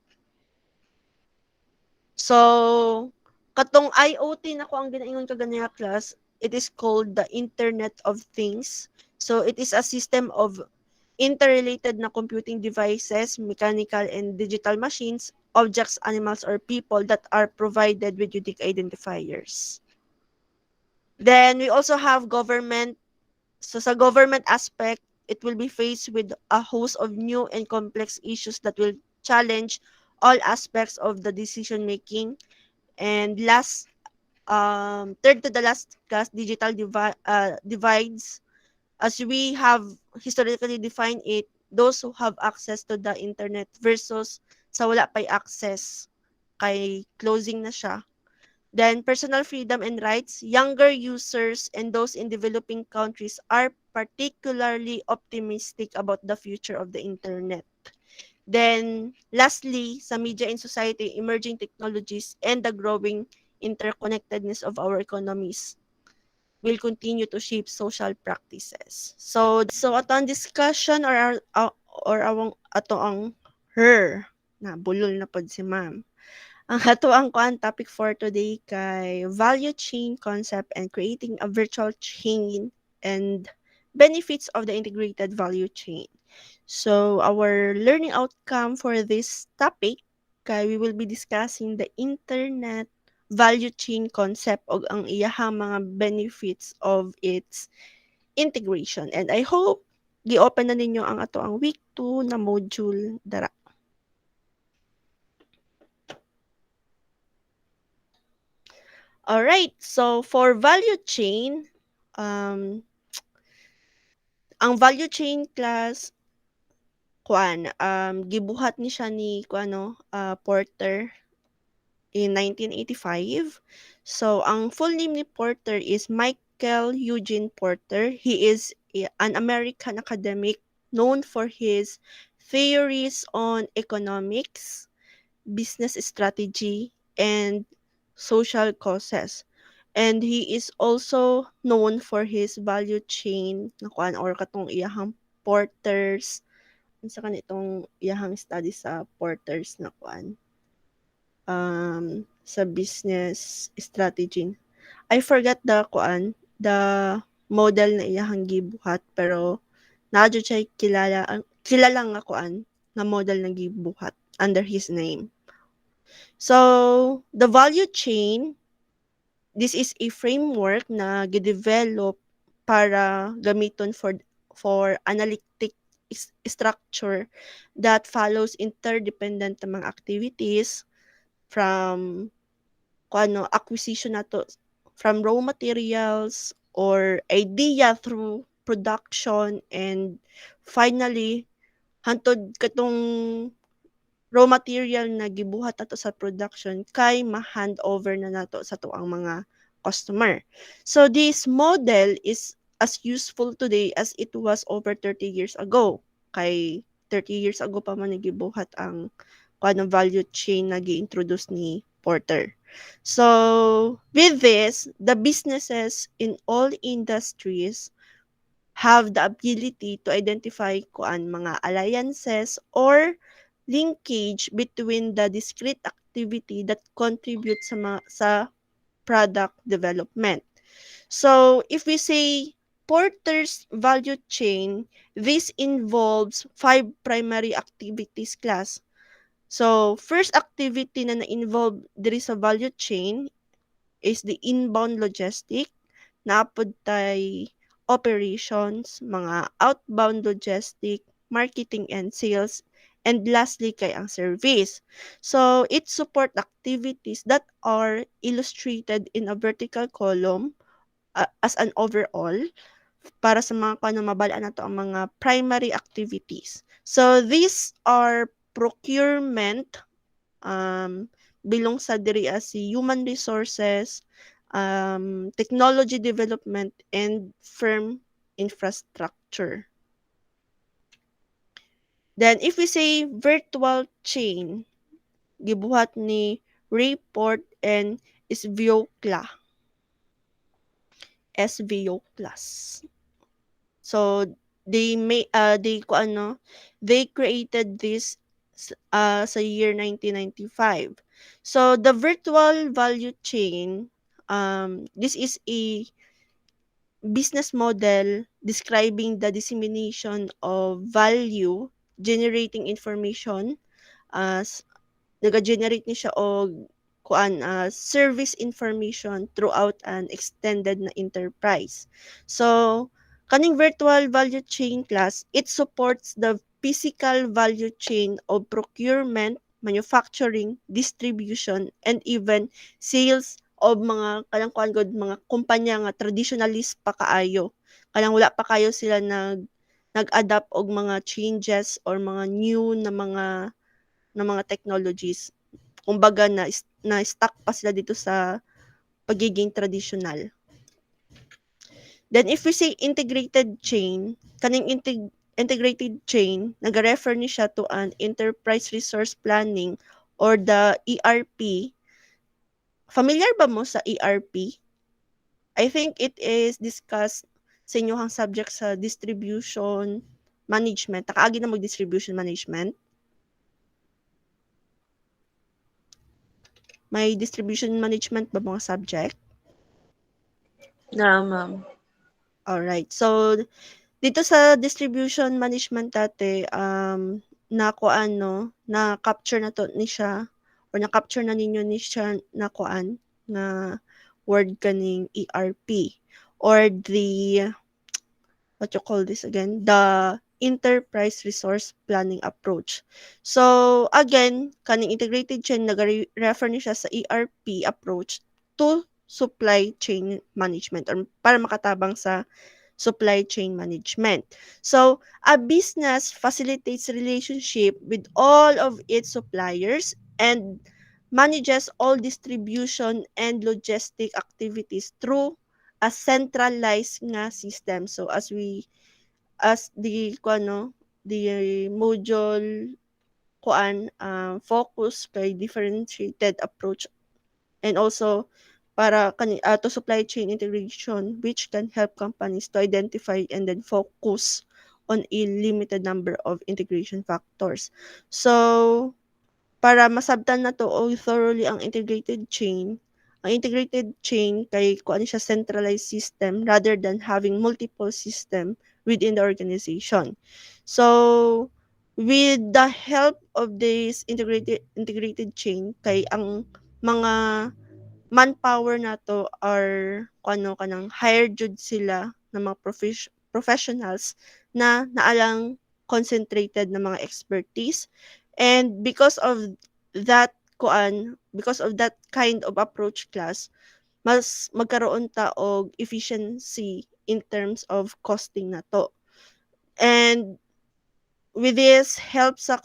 So, katong IoT na ko ang ginaingon kaganiya class, it is called the Internet of Things. So, it is a system of interrelated na computing devices, mechanical and digital machines, objects, animals, or people that are provided with unique identifiers. Then, we also have government. So, sa government aspect, it will be faced with a host of new and complex issues that will challenge all aspects of the decision making. And third to the last class, digital divides. As we have historically defined it, those who have access to the internet versus sa wala pa'y access, kay closing na siya. Then personal freedom and rights, younger users and those in developing countries are particularly optimistic about the future of the internet. Then lastly, sa media in society, emerging technologies and the growing interconnectedness of our economies will continue to shape social practices. So ato ang discussion or awang ato ang her na bulol na pod si ma'am. Ang ato ang kuan topic for today kay value chain concept and creating a virtual chain and benefits of the integrated value chain. So our learning outcome for this topic kay we will be discussing the internet value chain concept o ang iyahang mga benefits of its integration. And I hope gi-open na ninyo ang ato ang week 2 na module dara. All right. So for value chain, ang value chain class gibuhat ni siya ni Porter. in 1985. So, ang full name ni Porter is Michael Eugene Porter. He is an American academic known for his theories on economics, business strategy, and social causes. And he is also known for his value chain na kuan or katong iyahang Porter's unsa kanitong iyahang study sa Porter's na kuan sa business strategy. I forgot the kuan, the model na iyahang gibuhat pero naa jud siya kilala nga kuan nga model na gibuhat under his name. So, the value chain, this is a framework na gidevelop para gamiton for analytic structure that follows interdependent na mga activities from kung ano, acquisition nato from raw materials or idea through production and finally hantod katong raw material na gibuhat nato sa production kay ma-hand over na nato sa tuang mga customer. So this model is as useful today as it was over 30 years ago. Kay 30 years ago pa man gibuhat ang kuan value chain na gi-introduce ni Porter. So with this, the businesses in all industries have the ability to identify kuan mga alliances or linkage between the discrete activity that contribute sa product development. So, if we say Porter's value chain, this involves 5 primary activities class. So, first activity na na-involve diri sa value chain is the inbound logistic, naapod tay operations, mga outbound logistic, marketing and sales, and lastly kay ang service. So, it support activities that are illustrated in a vertical column as an overall para sa mga kung mabalaan nato ang mga primary activities. So, these are procurement, bilong sa diri as si human resources, technology development, and firm infrastructure. Then, if we say virtual chain, gibuhat ni Rayport and Sviokla. Svioklas. So, they created this sa year 1995. So, the virtual value chain, this is a business model describing the dissemination of value, generating information as naga-generate ni siya og service information throughout an extended na enterprise. So, kaning virtual value chain class, it supports the physical value chain of procurement, manufacturing, distribution, and even sales of mga kanang kuan gud mga kumpanya nga traditionalist pa kaayo. Kanang wala pa kayo sila nag-adapt og mga changes or mga new na mga technologies. Kumbaga na stuck pa sila dito sa pagiging traditional. Then if we say integrated chain, kaning integrated chain, nag-refer ni siya to an enterprise resource planning or the ERP. Familiar ba mo sa ERP? I think it is discussed sa inyong subject sa distribution management. Nakaagi na mag-distribution management. May distribution management ba mga subject? Na, ma'am. Alright. So, dito sa distribution management dati, na-capture na to ni siya or na-capture na ninyo ni siya na kuan na word kaning ERP or the what you call this again, the enterprise resource planning approach. So again, kaning integrated chain nag-refer ni siya sa ERP approach to supply chain management or para makatabang sa supply chain management. So, a business facilitates relationship with all of its suppliers and manages all distribution and logistic activities through a centralized nga system. So as the kuano the module focus kay differentiated approach and also para to supply chain integration which can help companies to identify and then focus on a limited number of integration factors. So para masabtan na to o thoroughly ang integrated chain kay kuan siya centralized system rather than having multiple system within the organization. So with the help of this integrated chain kay ang mga manpower nato are kuano kanang hired jud sila na mga professionals na naalang concentrated na mga expertise. And because of that kind of approach class, mas magkaroon ta og efficiency in terms of costing nato. And with this help sa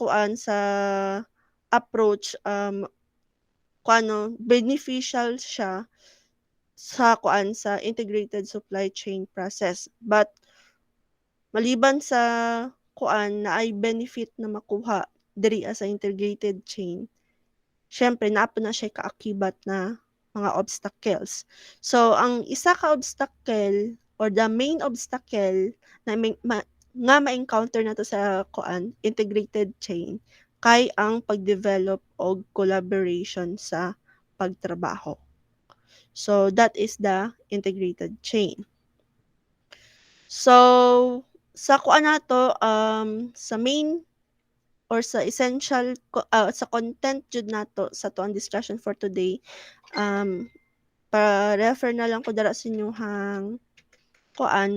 approach beneficial siya sa integrated supply chain process. But maliban sa na ay benefit na makuha diri sa integrated chain, syempre napo na siya kaakibat na mga obstacles. So ang isa ka obstacle or the main obstacle na nga ma-encounter nato sa integrated chain kay ang pag-develop og collaboration sa pagtrabaho. So that is the integrated chain. So sa nato sa main or sa essential sa content jud nato sa tuang discussion for today, pa-refer na lang ko dara sa inyong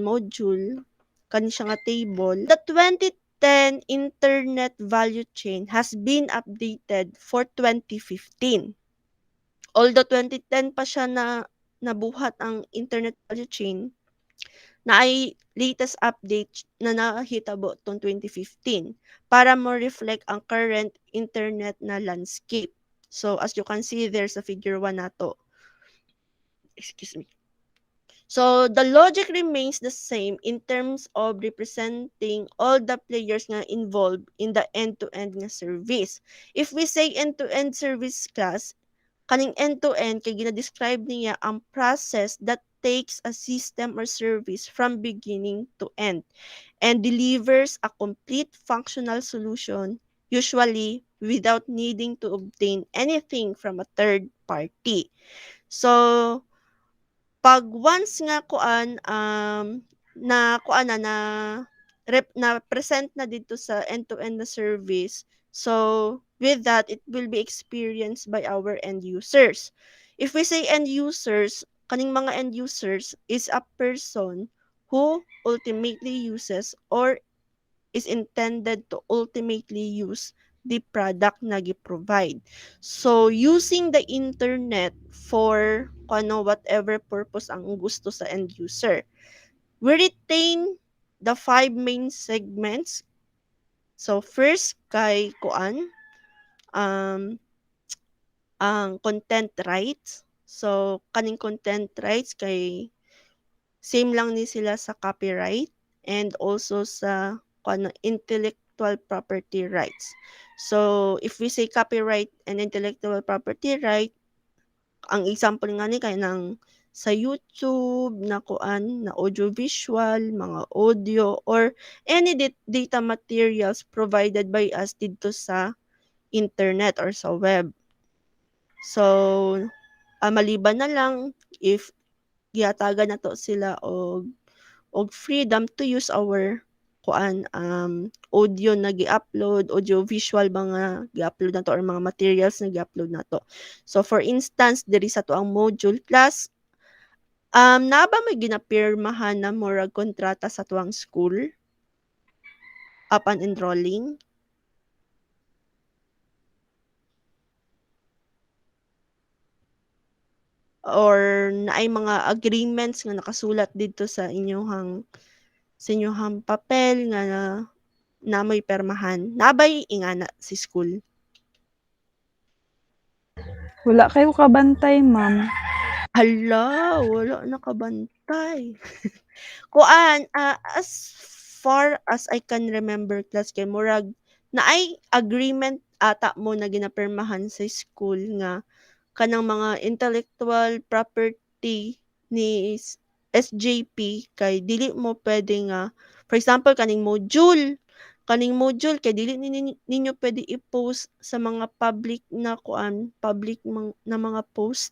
module kani siya nga table. The 2010 internet value chain has been updated for 2015. Although 2010 pa siya na nabuhat ang internet value chain, na ay latest update na nakahitabo tong 2015 para mo reflect ang current internet na landscape. So as you can see there sa figure 1 nato. Excuse me. So the logic remains the same in terms of representing all the players nga involved in the end-to-end nga service. If we say end-to-end service class, kaning end-to-end kay gina-describe niya ang process that takes a system or service from beginning to end and delivers a complete functional solution, usually without needing to obtain anything from a third party. So pag once nga na present na dito sa end-to-end na service, so with that it will be experienced by our end users. If we say end users, kaning mga end users is a person who ultimately uses or is intended to ultimately use the product na gi-provide. So, using the internet for whatever purpose ang gusto sa end user. We retain the 5 main segments. So, first kay ang content rights. So, kaning content rights kay same lang ni sila sa copyright and also sa intellectual property rights. So, if we say copyright and intellectual property right, ang example nga ni kay ng sa YouTube na audio visual, mga audio or any data materials provided by us dito sa internet or sa web. So, maliban na lang if gihatagan nato sila og freedom to use our audio na gi-upload, audio visual mga gi-upload nato or mga materials na gi-upload nato. So for instance, diri sa tuang module class, naa ba may ginapirmahan na murag kontrata sa tuang school upon enrolling? Or naay mga agreements nga nakasulat dito sa inyong papel nga namoy permahan? Nabay ingana si school? Wala kayo kabantay, ma'am. Hala, wala nakabantay. Kuan, as far as I can remember class kay murag naay agreement ata mo na ginapirmahan sa school nga kanang mga intellectual property ni SJP kay dili mo pwede nga for example kaning module kay dili ninyo pwede i-post sa mga public na kuan, public na mga post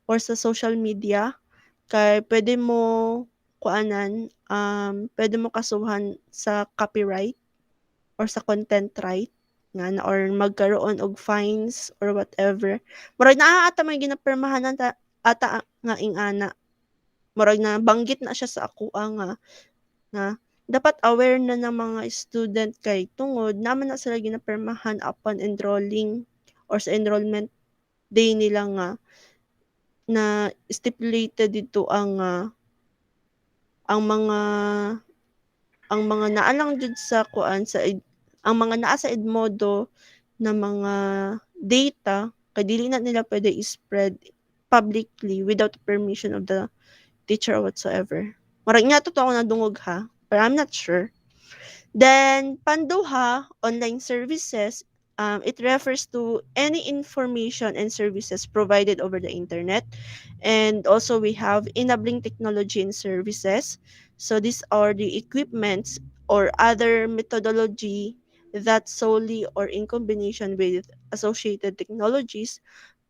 or sa social media kay pwede mo kuanan, pwede mo kasuhan sa copyright or sa content right nga na or magkaroon og fines or whatever. Murag naa ata may ginapirmahanan ata nga ingana. Murag na banggit na siya sa akoa nga dapat aware na ng mga student kay tungod naman na sila ginapirmahan upon enrolling or sa enrollment day nila nga na stipulated dito ang mga naa lang jud sa kuan sa ang mga naa sa Edmodo na mga data kay dili na nila pwede i-spread publicly without permission of the teacher or whatsoever. Murag nga totoo nadungog ha, but I'm not sure. Then, panduha, online services, it refers to any information and services provided over the internet. And also, we have enabling technology and services. So, these are the equipments or other methodology that solely or in combination with associated technologies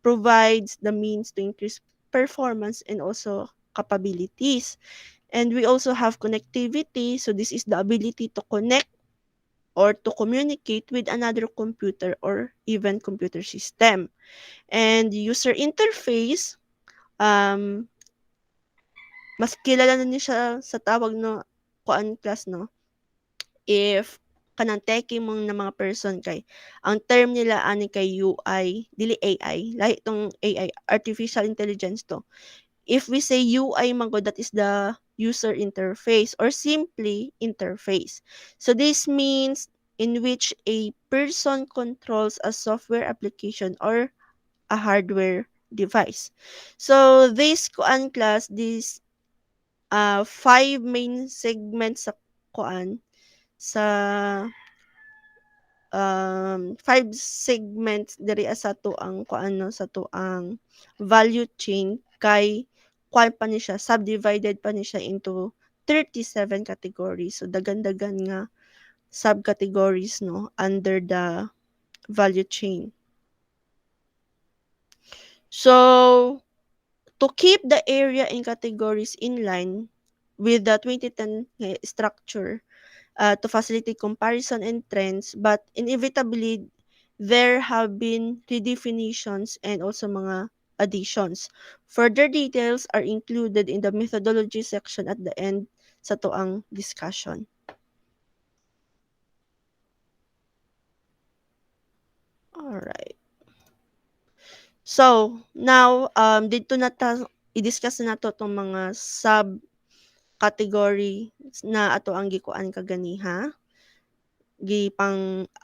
provides the means to increase performance and also capabilities. And we also have connectivity. So this is the ability to connect or to communicate with another computer or even computer system. And user interface, um, mas kilala na niya siya sa tawag no kuan class no if kanang techie mong na mga person kay ang term nila ani kay UI dili AI lahi tong AI artificial intelligence to. If we say UI man ko, that is the user interface or simply interface. So this means in which a person controls a software application or a hardware device. So this kuan class, this five main segments sa kuan sa five segments diri sa to ang kuano sa to ang value chain kay kuan pa ni siya subdivided pa ni siya into 37 categories. So dagan-dagan nga subcategories no under the value chain. So to keep the area and categories in line with the 2010 structure, to facilitate comparison and trends, but inevitably there have been redefinitions and also mga additions. Further details are included in the methodology section at the end sa tuang discussion. Alright. So, now, dito na i-discuss na to itong mga sub-category na ato ang gikuan kaganiha.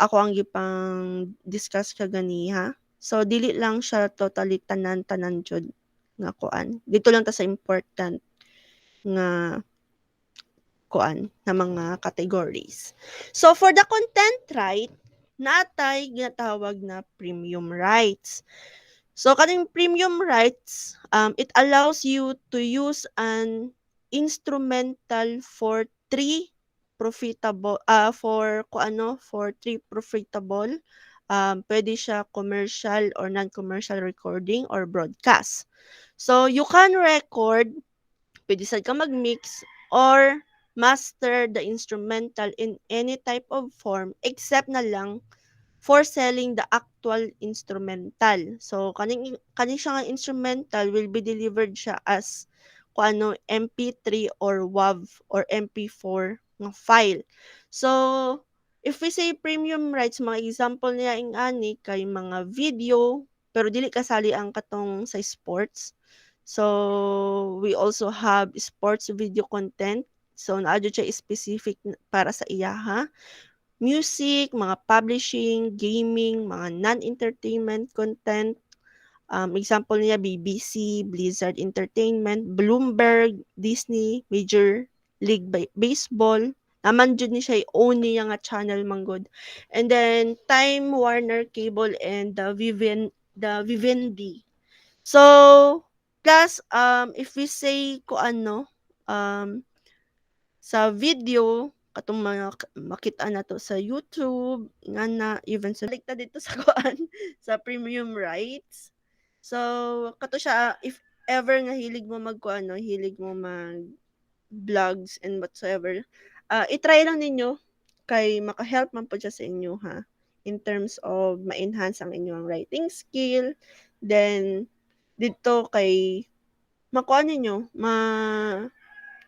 Ako ang gipang discuss kaganiha. So dili lang siya totally tanan-tanan jud nga kuan. Dito lang ta sa important nga kuan na mga categories. So for the content right, natay ginatawag na premium rights. So kaning premium rights, it allows you to use an instrumental for three profitable for three profitable pwede siya commercial or non-commercial recording or broadcast. So you can record, pwede sad ka mag-mix or master the instrumental in any type of form except na lang for selling the actual instrumental. So kaning siya nga instrumental will be delivered siya as MP3 or WAV or MP4 nga file. So if we say premium rights, mga example niya ing ani kay mga video pero dili kasali ang katong sa sports. So we also have sports video content. So naadyo siya specific para sa iyaha music, mga publishing, gaming, mga non-entertainment content, Example niya BBC, Blizzard Entertainment, Bloomberg, Disney, Major League Baseball. Naman jud ni siya own niya nga channel manggod. And then Time Warner Cable and the Vivendi. So plus if we say ko ano sa video katong mga makita na to sa YouTube nga na even sa baliktad dito sa kuan sa premium rights. So kato siya if ever nga hilig mo magkuan no, hilig mo mag vlogs and whatsoever, i-try lang ninyo kay maka-help man po siya sa inyo ha in terms of ma-enhance ang inyong writing skill. Then dito kay makuan ninyo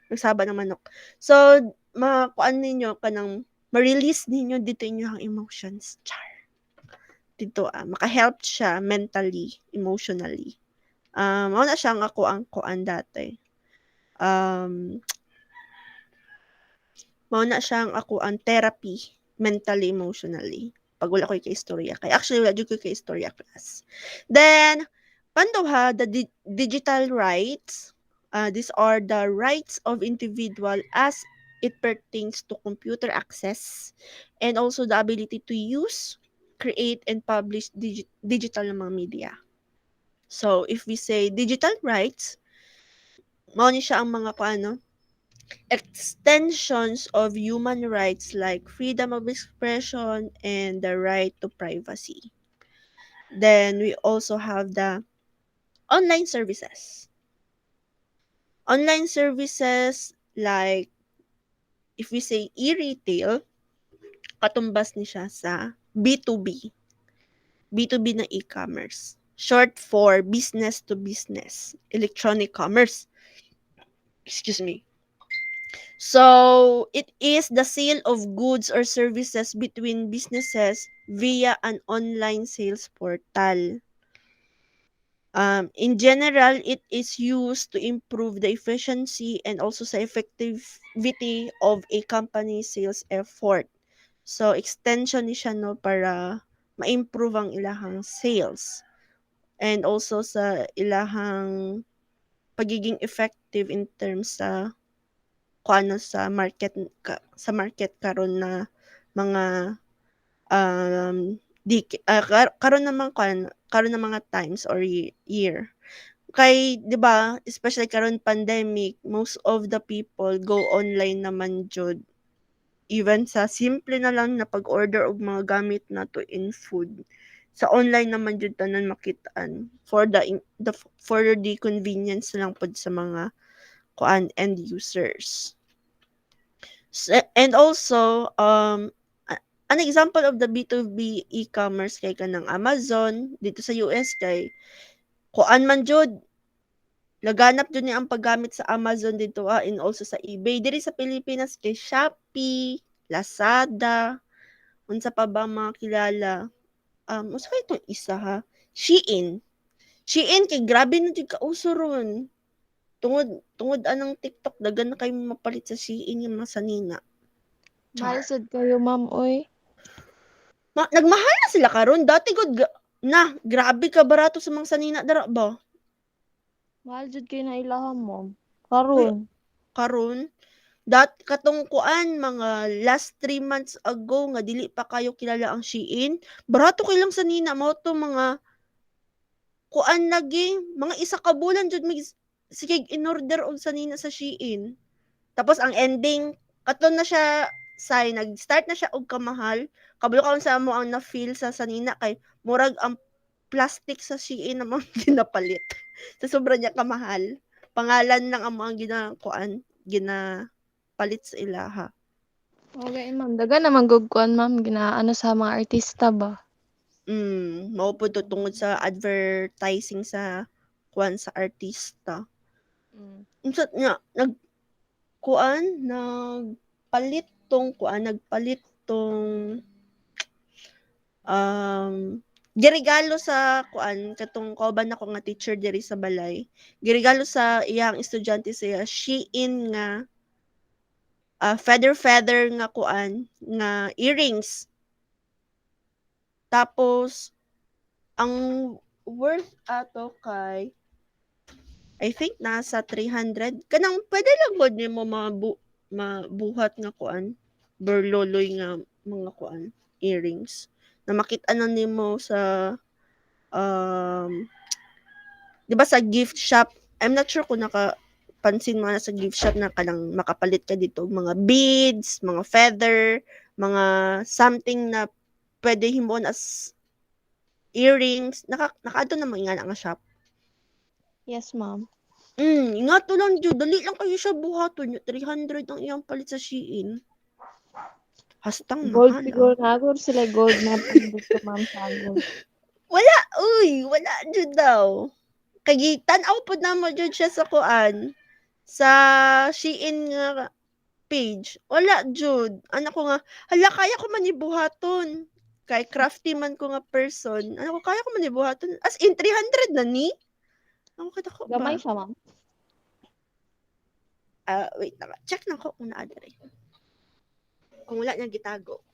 nagsaba ng manok. So makuan ninyo kanang ma-release ninyo dito inyong emotions. Char. Dito maka-help siya mentally, emotionally. Mao na siya nga ako ang kuan dati. Um, Mao na siya ang ako ang therapy mentally, emotionally. Pag wala ko istorya kay actually wala jud ko istorya class. Then panduha the digital rights. These are the rights of individual as it pertains to computer access and also the ability to use, create, and publish digital na mga media. So, if we say digital rights, mao ni siya ang mga paano, extensions of human rights like freedom of expression and the right to privacy. Then we also have the online services. Online services like if we say e-retail, katumbas ni siya sa B2B. B2B na e-commerce. Short for business to business, electronic commerce. Excuse me. So, it is the sale of goods or services between businesses via an online sales portal. In general, it is used to improve the efficiency and also sa effectivity of a company's sales effort. So, extension ni siya no para ma-improve ang ilahang sales and also sa ilahang pagiging effective in terms sa kuano sa market karon na mga karon naman karon na mga times or year. Kay 'di ba, especially karon pandemic, most of the people go online naman jud. Even sa simple na lang na pag-order og mga gamit nato in food. Sa online naman jud tanan makitaan for the convenience lang pod sa mga kuan end users. And also, an example of the B2B e-commerce kay kanang Amazon dito sa US kay kuan man jud laganap jud ni ang paggamit sa Amazon dito and also sa eBay diri sa Pilipinas kay Shopee, Lazada, unsa pa ba mga kilala? Unsa kay itong isa ha? Shein. Shein kay grabe na jud kauso ron. Tungod anang TikTok daghan na kay mapalit sa Shein yung mga sanina. Mahal sad kayo, ma'am, oy. Nagmahal na sila karon. Dati gud grabe ka barato sa mga sanina dara ba? Mahal jud kayo na ilaham, ma'am. Uy, Karon. karon katong kuan mga last 3 months ago nga dili pa kayo kilala ang Shein. Barato kay lang sanina mao to mga kuan lagi mga isa ka bulan jud sige in-order og sanina sa Shein. Tapos ang ending katon na siya nag-start na siya og kamahal. Kabalo kaon sa mo ang na-feel sa sanina kay murag ang plastic sa Shein namang ginapalit. Sa sobra niya kamahal. Pangalan lang ang mga ginapalit sa ilaha. Okay, ma'am. Daga naman gugkuan, ma'am. Ginaano sa mga artista ba? Mao po to tungod sa advertising sa sa artista. Unsa nga nagpalit tong giregalo sa katong kauban ako nga teacher diri sa balay. Giregalo sa iyang estudyante siya Shein nga feather nga nga earrings. Tapos ang worth ato kay I think nasa 300 kanang pwede lang gud nimo mabuhat nga kuan berloloy nga mga kuan earrings na makita na nimo sa um 'di ba sa gift shop. I'm not sure kung pansin mo na sa gift shop na kanang makapalit ka dito og mga beads, mga feather, mga something na pwede himon as earrings. Nakaadto na mga nga shop. Yes, ma'am. Nga to lang jud dali lang kayo siya buhaton nya 300 ang iyang palit sa Shein. Hastang Gold mahal siguro na ako sila gold na pandito, ma'am, sa gold. Wala, uy, wala jud daw. Kay tan-aw pud namo jud siya sa kuan sa Shein nga page. Wala jud. Ano ko nga, hala kaya ko man ibuhaton. Kay crafty man ko nga person. Ano ko kaya ko man ibuhaton. As in 300 na ni. Ano ko ko Gamay ba? siya, ma'am. Wait na. Check na ko kung naa diri. Kung wala niya gitago.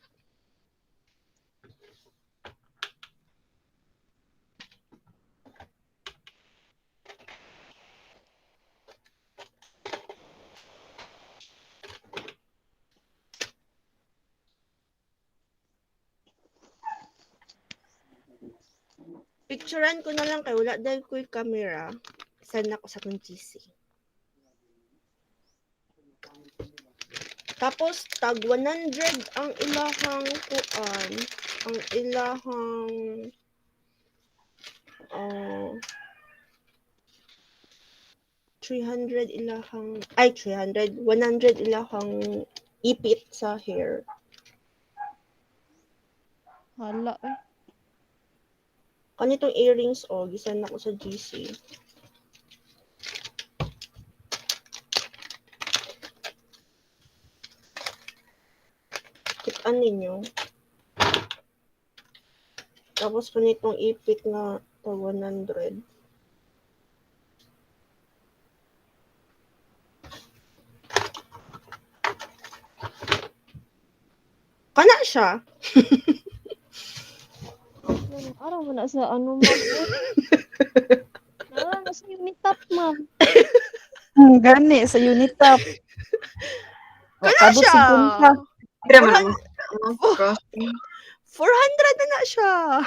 Picturean ko na lang kay wala dahil ko yung camera. Send ako sa akong GC. Tapos tag 100 ang ilahang kuan, ang ilahang uh, 300 ilahang 100 ilahang ipit sa hair. Hala, eh. Kanitong earrings gisan ako sa GC. Kitaan ninyo. Tapos kanitong ipit na to 100. Kana siya. Araw mo na sa ano, ma'am. Araw na sa unitap, ma'am. Gani sa Unitap. Kana Kabog siya. 50. Dire man. 400 na na siya.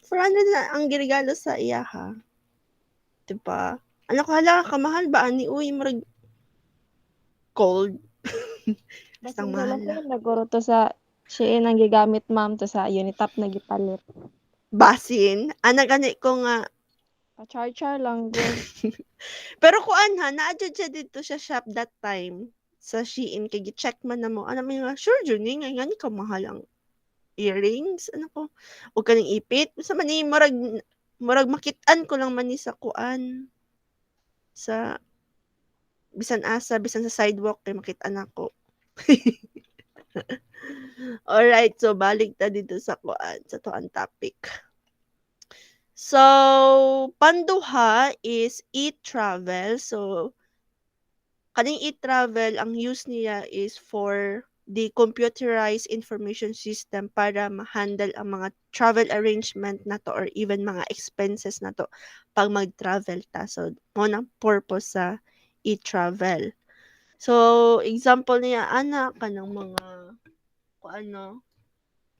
400 na ang giregalo sa iya ha. Diba? Ano ko hala, kamahal ba ani uy murag cold. Basta Bastang sa mahal laki na. naguro to sa Shein ang gigamit, ma'am, to sa unitap na gipalit. Basin, gani ko nga. Pa-char-char lang, good. Pero kuan ha, naadjud siya dito sa shop that time sa Shein kay gi-check man namo. Ano man nga, sure jud ni nga ngani ka mahal ang earrings, ano ko. O kaning ipit, sa man ni murag makit-an ko lang man ni sa kuan sa bisan sa sidewalk kay makita nako. Alright, so balik ta dito sa kuan, sa tuang topic. So, panduha is e-travel. So, kaning e-travel, ang use niya is for the computerized information system para ma-handle ang mga travel arrangement na to or even mga expenses na to pag mag-travel ta. So, mo nang purpose sa e-travel. So, example niya, kanang mga, ano,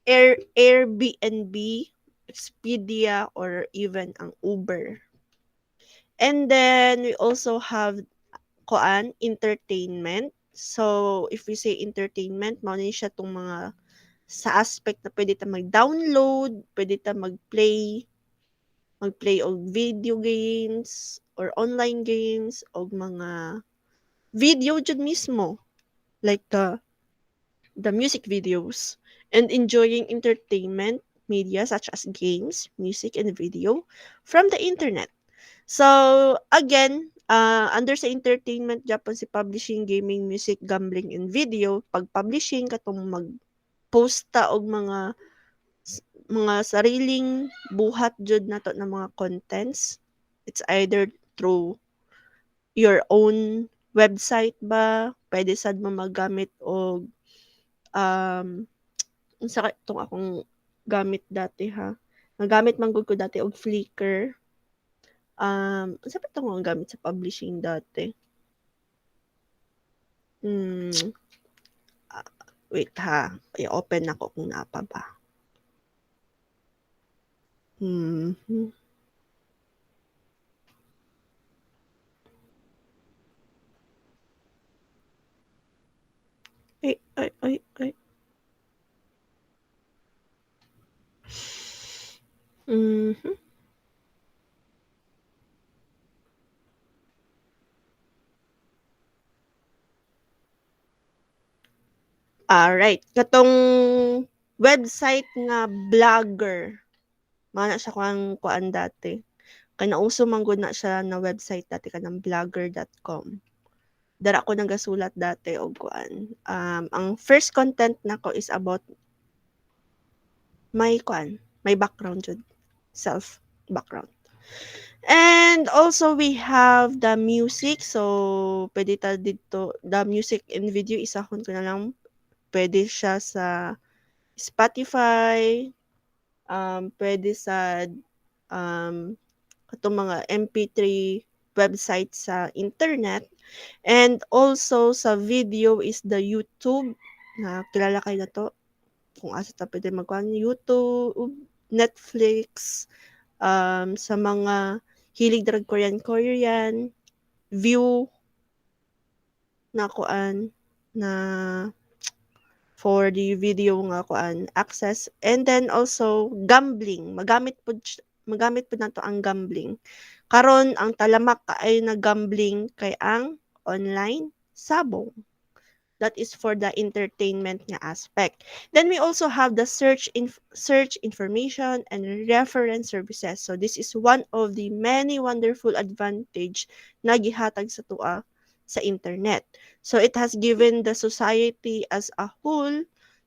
Airbnb, Expedia, or even ang Uber. And then, we also have entertainment. So, if we say entertainment, mao ni siya tong mga sa aspect na pwede ta mag-download, pwede ta magplay og video games or online games og mga video jud mismo like the music videos and enjoying entertainment media such as games, music, and video from the internet. So, again, under sa entertainment, Japan si publishing, gaming, music, gambling, and video. Pag publishing, katong mag-post ta og mga sariling buhat jud nato na mga contents. It's either through your own website ba, pwede sad mo magamit og unsa ka itong akong gamit dati ha. Nagamit man gud ko dati og Flickr. Unsa pa 'to nga gamit sa publishing dati? Hmm, wait ha, i-open nako kung naa pa ba. Mhm. Ay. Mhm. Alright, katong website nga Blogger, mao na siya kuan dati. Kay nauso man gud na siya na website dati kanang blogger.com. Dara ko nagasulat dati og kuan. Ang first content nako is about my background jud, self background. And also we have the music. So pwede ta dito the music and video isahon ko na lang. Pwede siya sa Spotify, pwede sa katong mga MP3 website sa internet. And also sa video is the YouTube na kilala kayo na to kung asa ta pwede magkuhan YouTube, Netflix, sa mga hilig drag Korean, View na kuan na for the video nga kuan access, and then also gambling magamit pud nato ang gambling karon ang talamak ay nag-gambling kay ang online sabong. That is for the entertainment nga aspect. Then we also have the search information and reference services. So this is one of the many wonderful advantage na gihatag sa tua sa internet. So it has given the society as a whole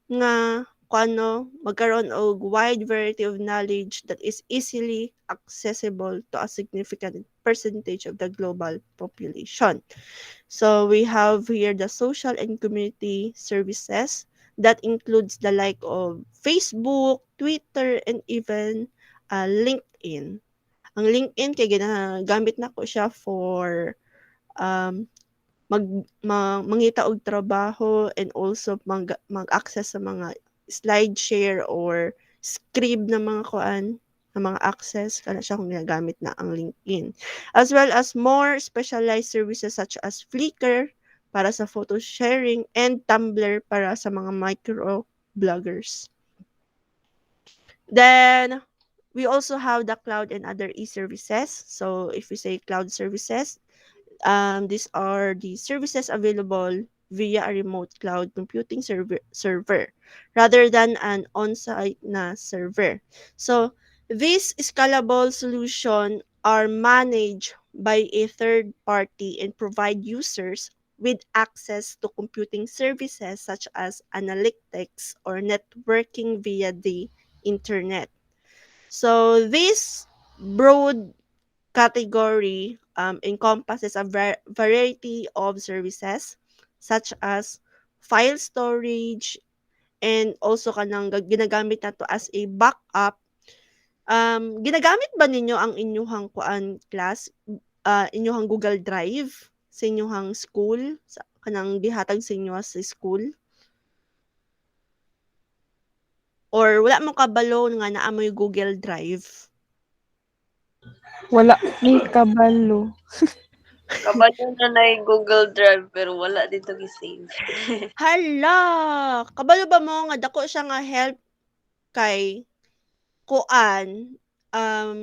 nga kuano magkaroon og wide variety of knowledge that is easily accessible to a significant percentage of the global population. So we have here the social and community services that includes the like of Facebook, Twitter, and even LinkedIn. Ang LinkedIn kay ginagamit na ko siya for um, mangita og trabaho and also mag-access sa mga slide share or scribe na mga kuan na mga access kana siya kung ginagamit na ang LinkedIn. As well as more specialized services such as Flickr para sa photo sharing and Tumblr para sa mga micro bloggers. Then we also have the cloud and other e-services. So if we say cloud services, these are the services available via a remote cloud computing server rather than an on-site na server. So these scalable solution are managed by a third party and provide users with access to computing services such as analytics or networking via the internet. So this broad category encompasses a variety of services such as file storage and also kanang ginagamit nato as a backup. Ginagamit ba ninyo ang inyuhang kuan class, inyuhang Google Drive sa inyuhang school, sa kanang gihatag sa inyo sa school? Or wala mo kabalo nga naa mo'y Google Drive? Wala mi kabalo. Kabalo na na Google Drive pero wala dito gi-save. Hala! Kabalo ba mo nga dako siya nga help kay kuan,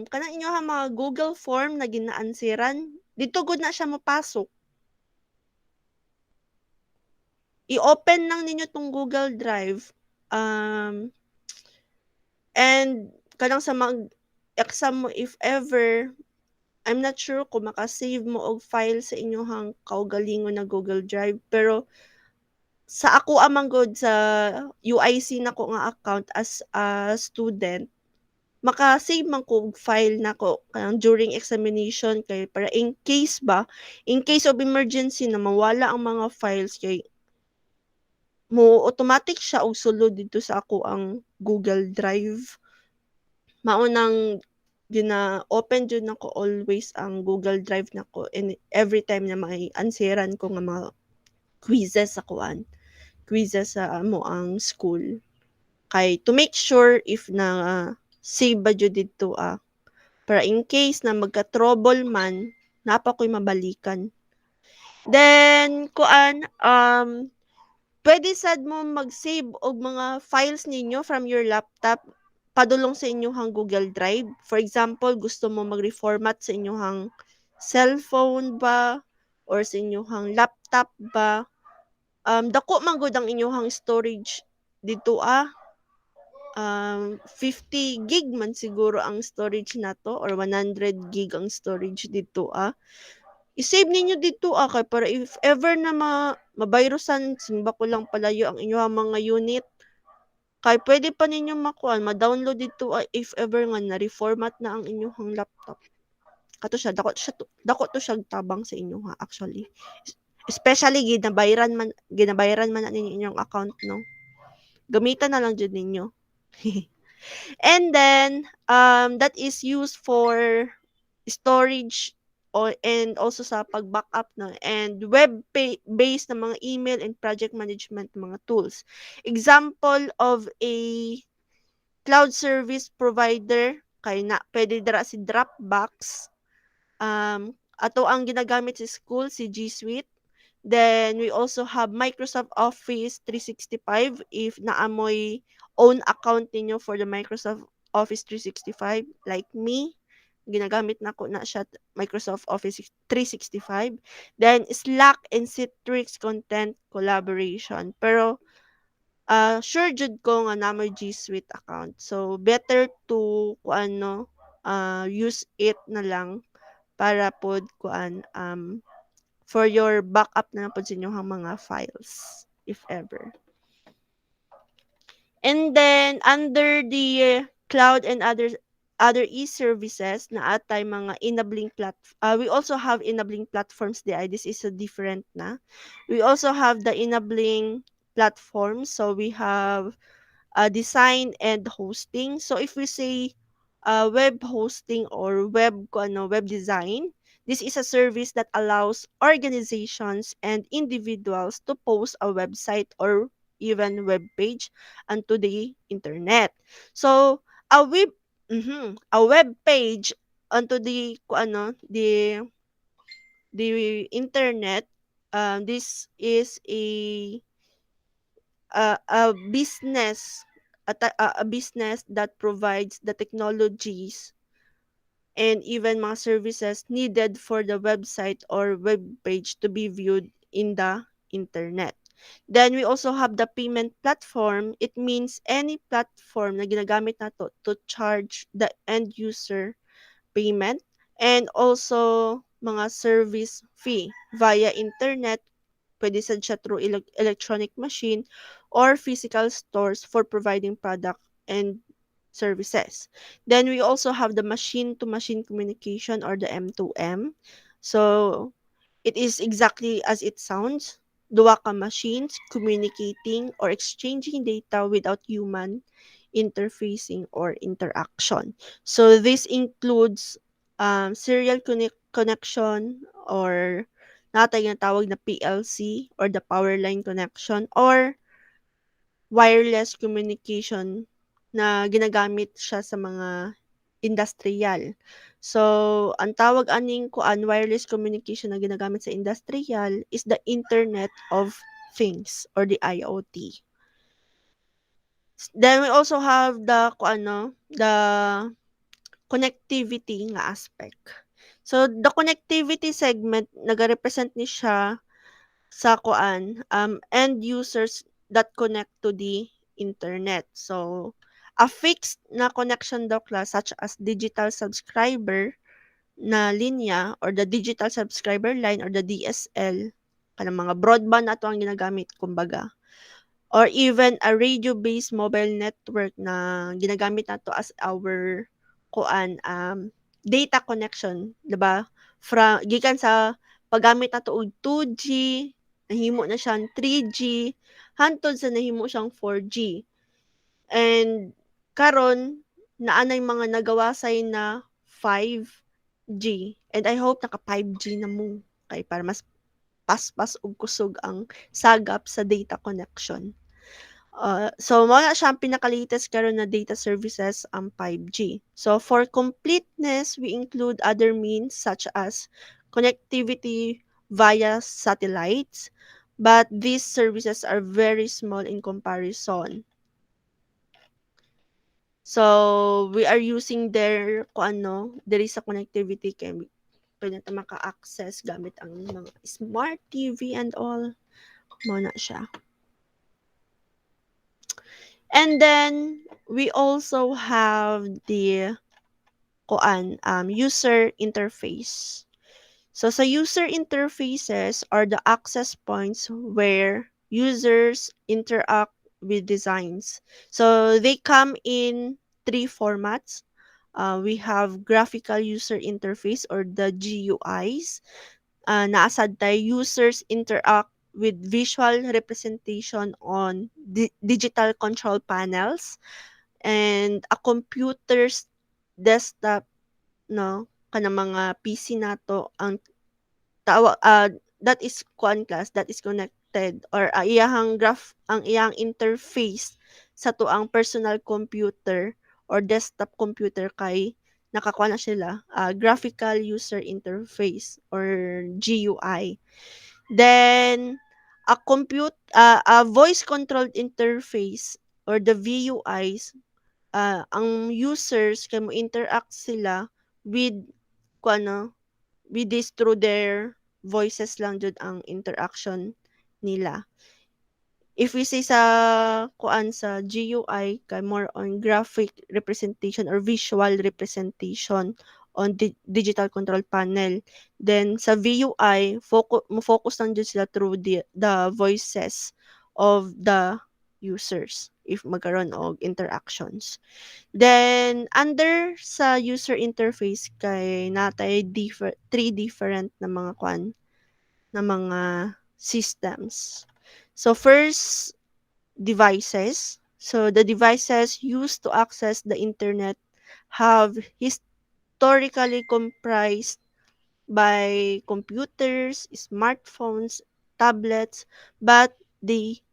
kanang inyong mga Google form na ginaansiran, dito gud na siya mapasok. I-open lang ninyo tong Google Drive, and kanang sa mag-exam mo if ever, I'm not sure kung maka-save mo og file sa inyong kaugalingon na Google Drive, pero sa ako amang good sa UIC nako nga account as a student, maka-save man ko og file nako kanang during examination kay para in case of emergency na mawala ang mga files kay mo automatic siya og sulod dito sa ako ang Google Drive. Maunang gina-open jud nako always ang Google Drive nako and every time na may anseran ko nga mga quizzes sa kuan, quizzes sa amo ang school. Kay to make sure if na save ba jud dito para in case na magka-trouble man, napa ko'y mabalikan. Then kuan, puwede sad mo mag-save og mga files ninyo from your laptop padulong sa inyong Google Drive. For example, gusto mo mag-reformat sa inyong cellphone ba or sa inyong laptop ba, dako man gud ang inyong storage dito 50 gig man siguro ang storage nato or 100 gig ang storage dito I-save ninyo dito kay para if ever na mabayrusan simba ko lang palayo ang inyong mga unit kay pwede pa ninyo makuan ma-download dito if ever nga na-reformat na ang inyong laptop. Kato siya dako to siya tabang sa inyo actually. Especially ginabayaran man na ninyo inyong account no. Gamitan na lang jud ninyo. And then that is used for storage and also sa pag-backup no and web-based na mga email and project management mga tools. Example of a cloud service provider kay na pwede dira si Dropbox, ato ang ginagamit sa school si G Suite. Then we also have Microsoft Office 365 if naamoy own account ninyo for the Microsoft Office 365 like me ginagamit na ko na siya Microsoft Office 365. Then Slack and Citrix content collaboration. Pero sure jud ko nga namoy G Suite account. So better to kuano use it na lang para pod kuan for your backup na pod sa inyong mga files if ever. And then under the cloud and other e-services na atay mga enabling we also have enabling platforms this is a different na. We also have the enabling platforms. So we have design and hosting. So if we say web hosting or web design, this is a service that allows organizations and individuals to post a website or even web page onto the internet. So a web page onto the internet, this is a business a business that provides the technologies and even mga services needed for the website or web page to be viewed in the internet. Then we also have the payment platform. It means any platform na ginagamit nato to charge the end user payment and also mga service fee via internet. Pwede sad siya through electronic machine or physical stores for providing product and services. Then we also have the machine-to-machine communication or the M2M. So it is exactly as it sounds. Duwa ka machines communicating or exchanging data without human interfacing or interaction. So this includes serial connection or natay nga tawag na PLC or the power line connection or wireless communication na ginagamit siya sa mga industrial. So, ang tawag aning kuan wireless communication na ginagamit sa industrial is the Internet of Things or the IoT. Then we also have the connectivity nga aspect. So, the connectivity segment nagarepresent ni siya sa end users that connect to the internet. So, a fixed na connection daw class such as digital subscriber na linya or the digital subscriber line or the DSL kanang mga broadband ato ang ginagamit kumbaga or even a radio-based mobile network na ginagamit nato as our data connection, 'di ba? Gikan sa paggamit nato og 2G, nahimo na siyang 3G, hantod sa nahimo siyang 4G. And karon naanay mga nagawasay na 5G. And I hope naka 5G na mo kay para mas paspas ug kusog ang sagap sa data connection. So mao na siya ang pinaka-latest karon na data services ang 5G. So for completeness, we include other means such as connectivity via satellites, but these services are very small in comparison. So we are using their kung ano, diri sa connectivity kay pwede natin maka-access gamit ang mga smart TV and all. Mao na siya. And then we also have the user interface. So sa user interfaces are the access points where users interact with designs. So they come in three formats. We have graphical user interface or the GUIs. Naasad tayo users interact with visual representation on digital control panels and a computer's desktop no kanang mga PC nato ang tawag that is kuan class that is connected or iyahang graph ang iyang interface sa tuang personal computer or desktop computer kay nakakuha na sila graphical user interface or GUI. Then a voice controlled interface or the VUIs, ang users kay mo interact sila with kuano with this through their voices lang jud ang interaction nila. If we say sa kuan sa GUI kay more on graphic representation or visual representation on digital control panel. Then sa VUI mo focus lang jud sila through the voices of the users if magkaroon og interactions. Then under sa user interface kay natay three different na mga kwan na mga systems. So first, devices. So the devices used to access the internet have historically comprised by computers, smartphones, tablets, but they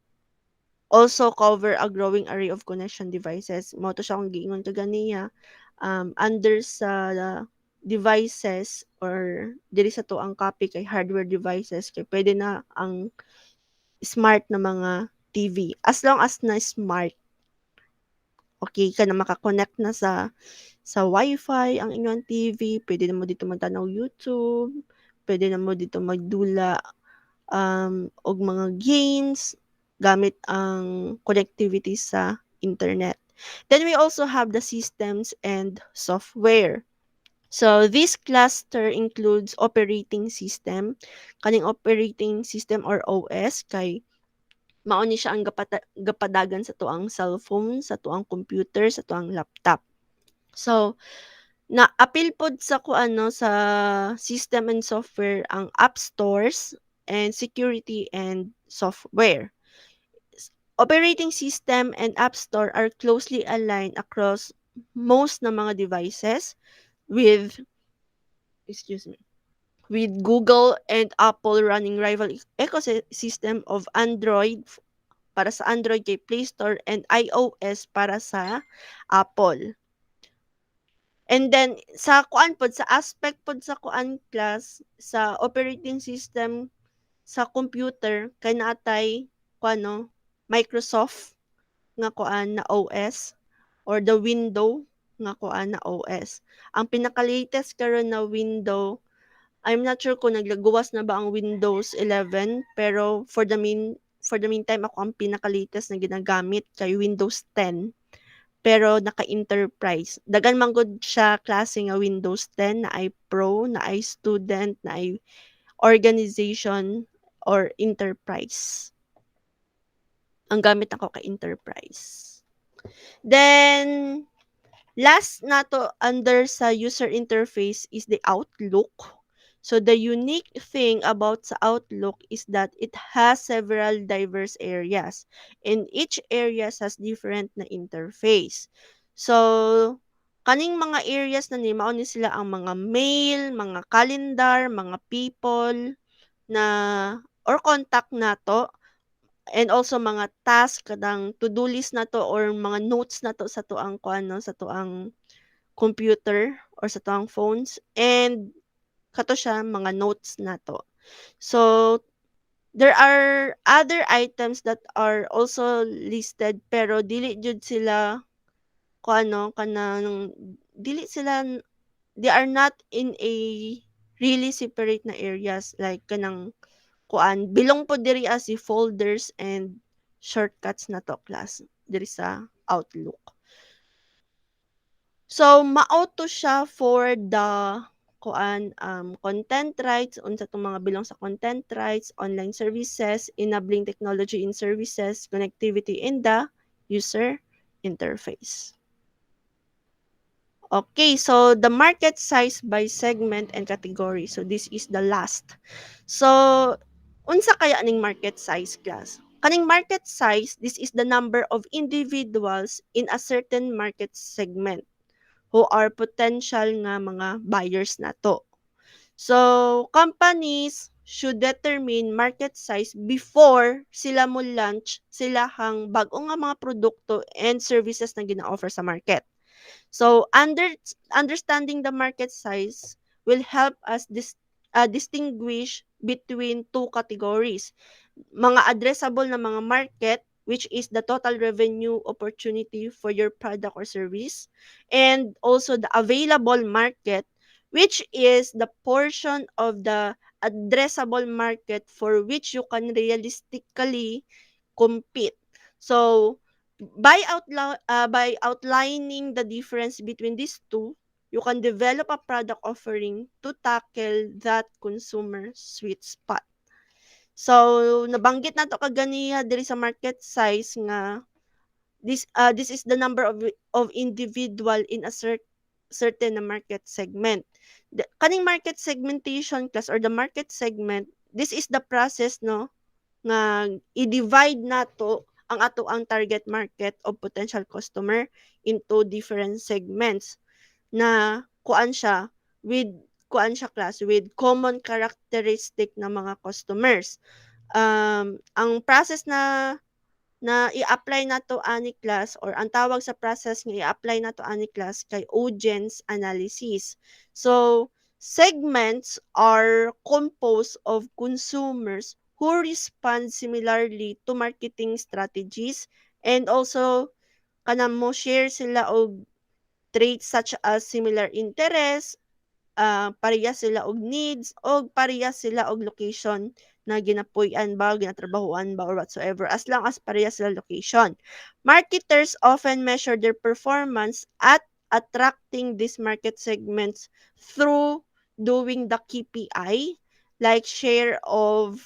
also cover a growing array of connection devices. Mo to siya kung giingon ka ganiya under sa devices or diri sa to ang copy kay hardware devices kay pwede na ang smart na mga TV. As long as na smart, okay ka na maka-connect na sa Wi-Fi ang inyong TV, pwede na mo dito magtanaw YouTube, pwede na mo dito magdula og mga games gamit ang connectivity sa internet. Then we also have the systems and software. So this cluster includes operating system. Kaning operating system or OS kay mao ni siya ang gapadagan sa tuang cellphone, sa tuang computer, sa tuang laptop. So na-apil pod sa kuano sa system and software ang app stores and security and software. Operating system and app store are closely aligned across most ng mga devices with excuse me with Google and Apple running rival ecosystem of Android para sa Android kay Play Store and iOS para sa Apple. And then sa kuan pod sa aspect pod sa kuan class sa operating system sa computer kay naatay kuano Microsoft nga kuan na OS or the window nga kuan na OS. Ang pinaka-latest karon na window, I'm not sure kung naglaguwas na ba ang Windows 11 pero for the meantime ako ang pinaka-latest na ginagamit kay Windows 10 pero naka-enterprise. Dagan man gud siya klase nga Windows 10 na ay pro, na ay student, na ay organization or enterprise. Ang gamit ako kay enterprise. Then last nato under sa user interface is the Outlook. So the unique thing about sa Outlook is that it has several diverse areas, and each areas has different na interface. So kaning mga areas na ni mao ni sila ang mga mail, mga calendar, mga people na or contact nato, and also mga task kadang to-do list na to or mga notes na to sa tuang kuan no, sa tuang computer or sa tuang phones, and kato siya mga notes na to. So there are other items that are also listed pero dili jud sila kuano kanang dili sila, they are not in a really separate na areas like kanang kuan bilong po diri as si folders and shortcuts na to class diri sa Outlook. So mao to siya for the kuan content rights unsa tong mga bilong sa content rights, online services, enabling technology in services, connectivity in the user interface. Okay, so the market size by segment and category. So this is the last. So unsa kaya ning market size class? Kaning market size, this is the number of individuals in a certain market segment who are potential nga mga buyers nato. So companies should determine market size before sila mo launch sila hang bag-o nga mga produkto and services na gina-offer sa market. So understanding the market size will help us distinguish between two categories. Mga addressable na mga market, which is the total revenue opportunity for your product or service, and also the available market, which is the portion of the addressable market for which you can realistically compete. So by outlining the difference between these two, you can develop a product offering to tackle that consumer sweet spot. So nabanggit nato kaganiya diri sa market size nga this is the number of individual in a certain na market segment. Kaning market segmentation class or the market segment, this is the process no nga i-divide nato ang ato ang target market of potential customer into different segments na kuan siya class with common characteristic na mga customers. Ang process na i-apply nato ani class or ang tawag sa process nga i-apply nato ani class kay audience analysis. So segments are composed of consumers who respond similarly to marketing strategies, and also kanang mo share sila og traits such as similar interest, parehas sila og needs, og parehas sila og location na ginapuy-an ba, ginatrabahuan ba, or whatsoever, as long as parehas sila location. Marketers often measure their performance at attracting these market segments through doing the KPI, like share of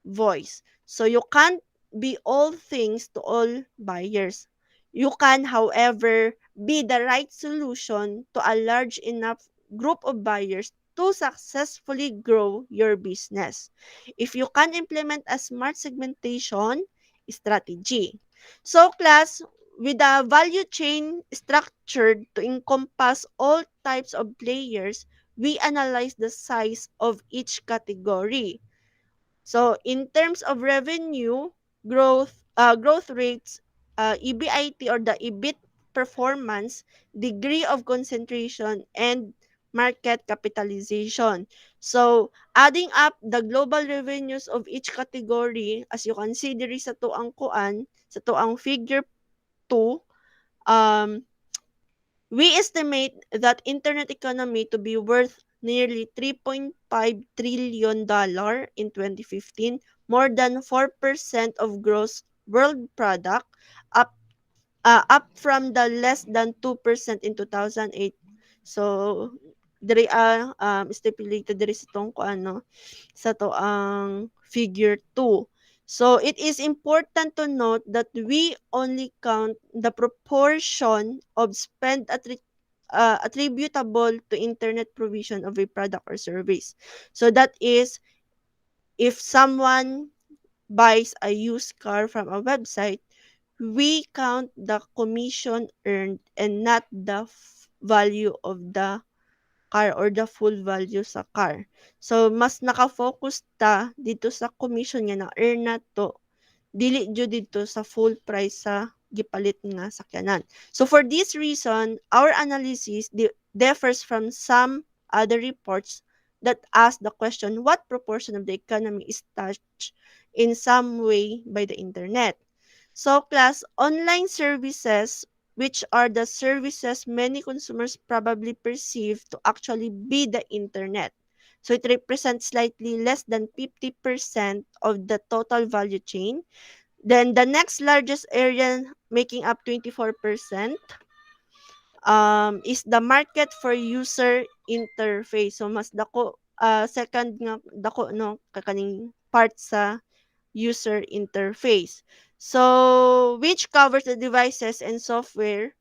voice. So you can't be all things to all buyers. You can, however, be the right solution to a large enough group of buyers to successfully grow your business if you can implement a smart segmentation strategy. So class, with a value chain structured to encompass all types of players, we analyze the size of each category. So in terms of revenue, growth rates, EBIT or the EBIT performance, degree of concentration, and market capitalization. So adding up the global revenues of each category, as you can see diri sa tuang kuan, sa tuang figure 2, um, we estimate that internet economy to be worth nearly $3.5 trillion in 2015, more than 4% of gross world product, up up from the less than 2% in 2008. So diri stipulated diri sa tong ano sa to ang figure 2. So it is important to note that we only count the proportion of spend attributable to internet provision of a product or service. So that is if someone buys a used car from a website, we count the commission earned and not the value of the car or the full value sa car. So, mas naka-focus ta dito sa commission nga na-earn na to, dili jud dito sa full price sa gipalit nga sakyanan. So, for this reason, our analysis differs from some other reports that ask the question, what proportion of the economy is touched in some way by the internet? So, class, online services, which are the services many consumers probably perceive to actually be the internet. So, it represents slightly less than 50% of the total value chain. Then, the next largest area, making up 24%, is the market for user interface. So, mas dako, second nga, dako, no, kakaning part sa user interface. So, which covers the devices and software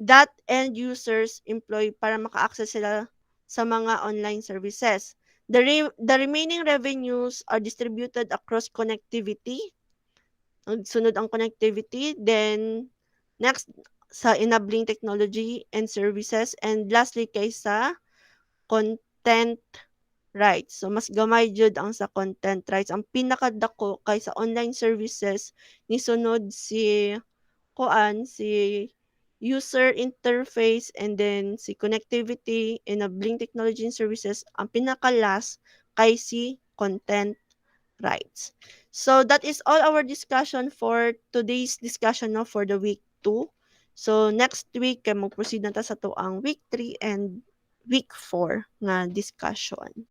that end users employ para maka-access sila sa mga online services. The remaining revenues are distributed across connectivity. Sunod ang connectivity. Then, next, sa enabling technology and services. And lastly, kay sa content rights. So, mas gamay jud ang sa content rights. Ang pinakadako kay sa online services ni sunod si si user interface and then si connectivity, enabling technology and services. Ang pinaka-last kay si content rights. So that is all our discussion for today's discussion no, for the week 2. So next week kay mo proceed na ta sa to ang week 3 and week 4 nga discussion.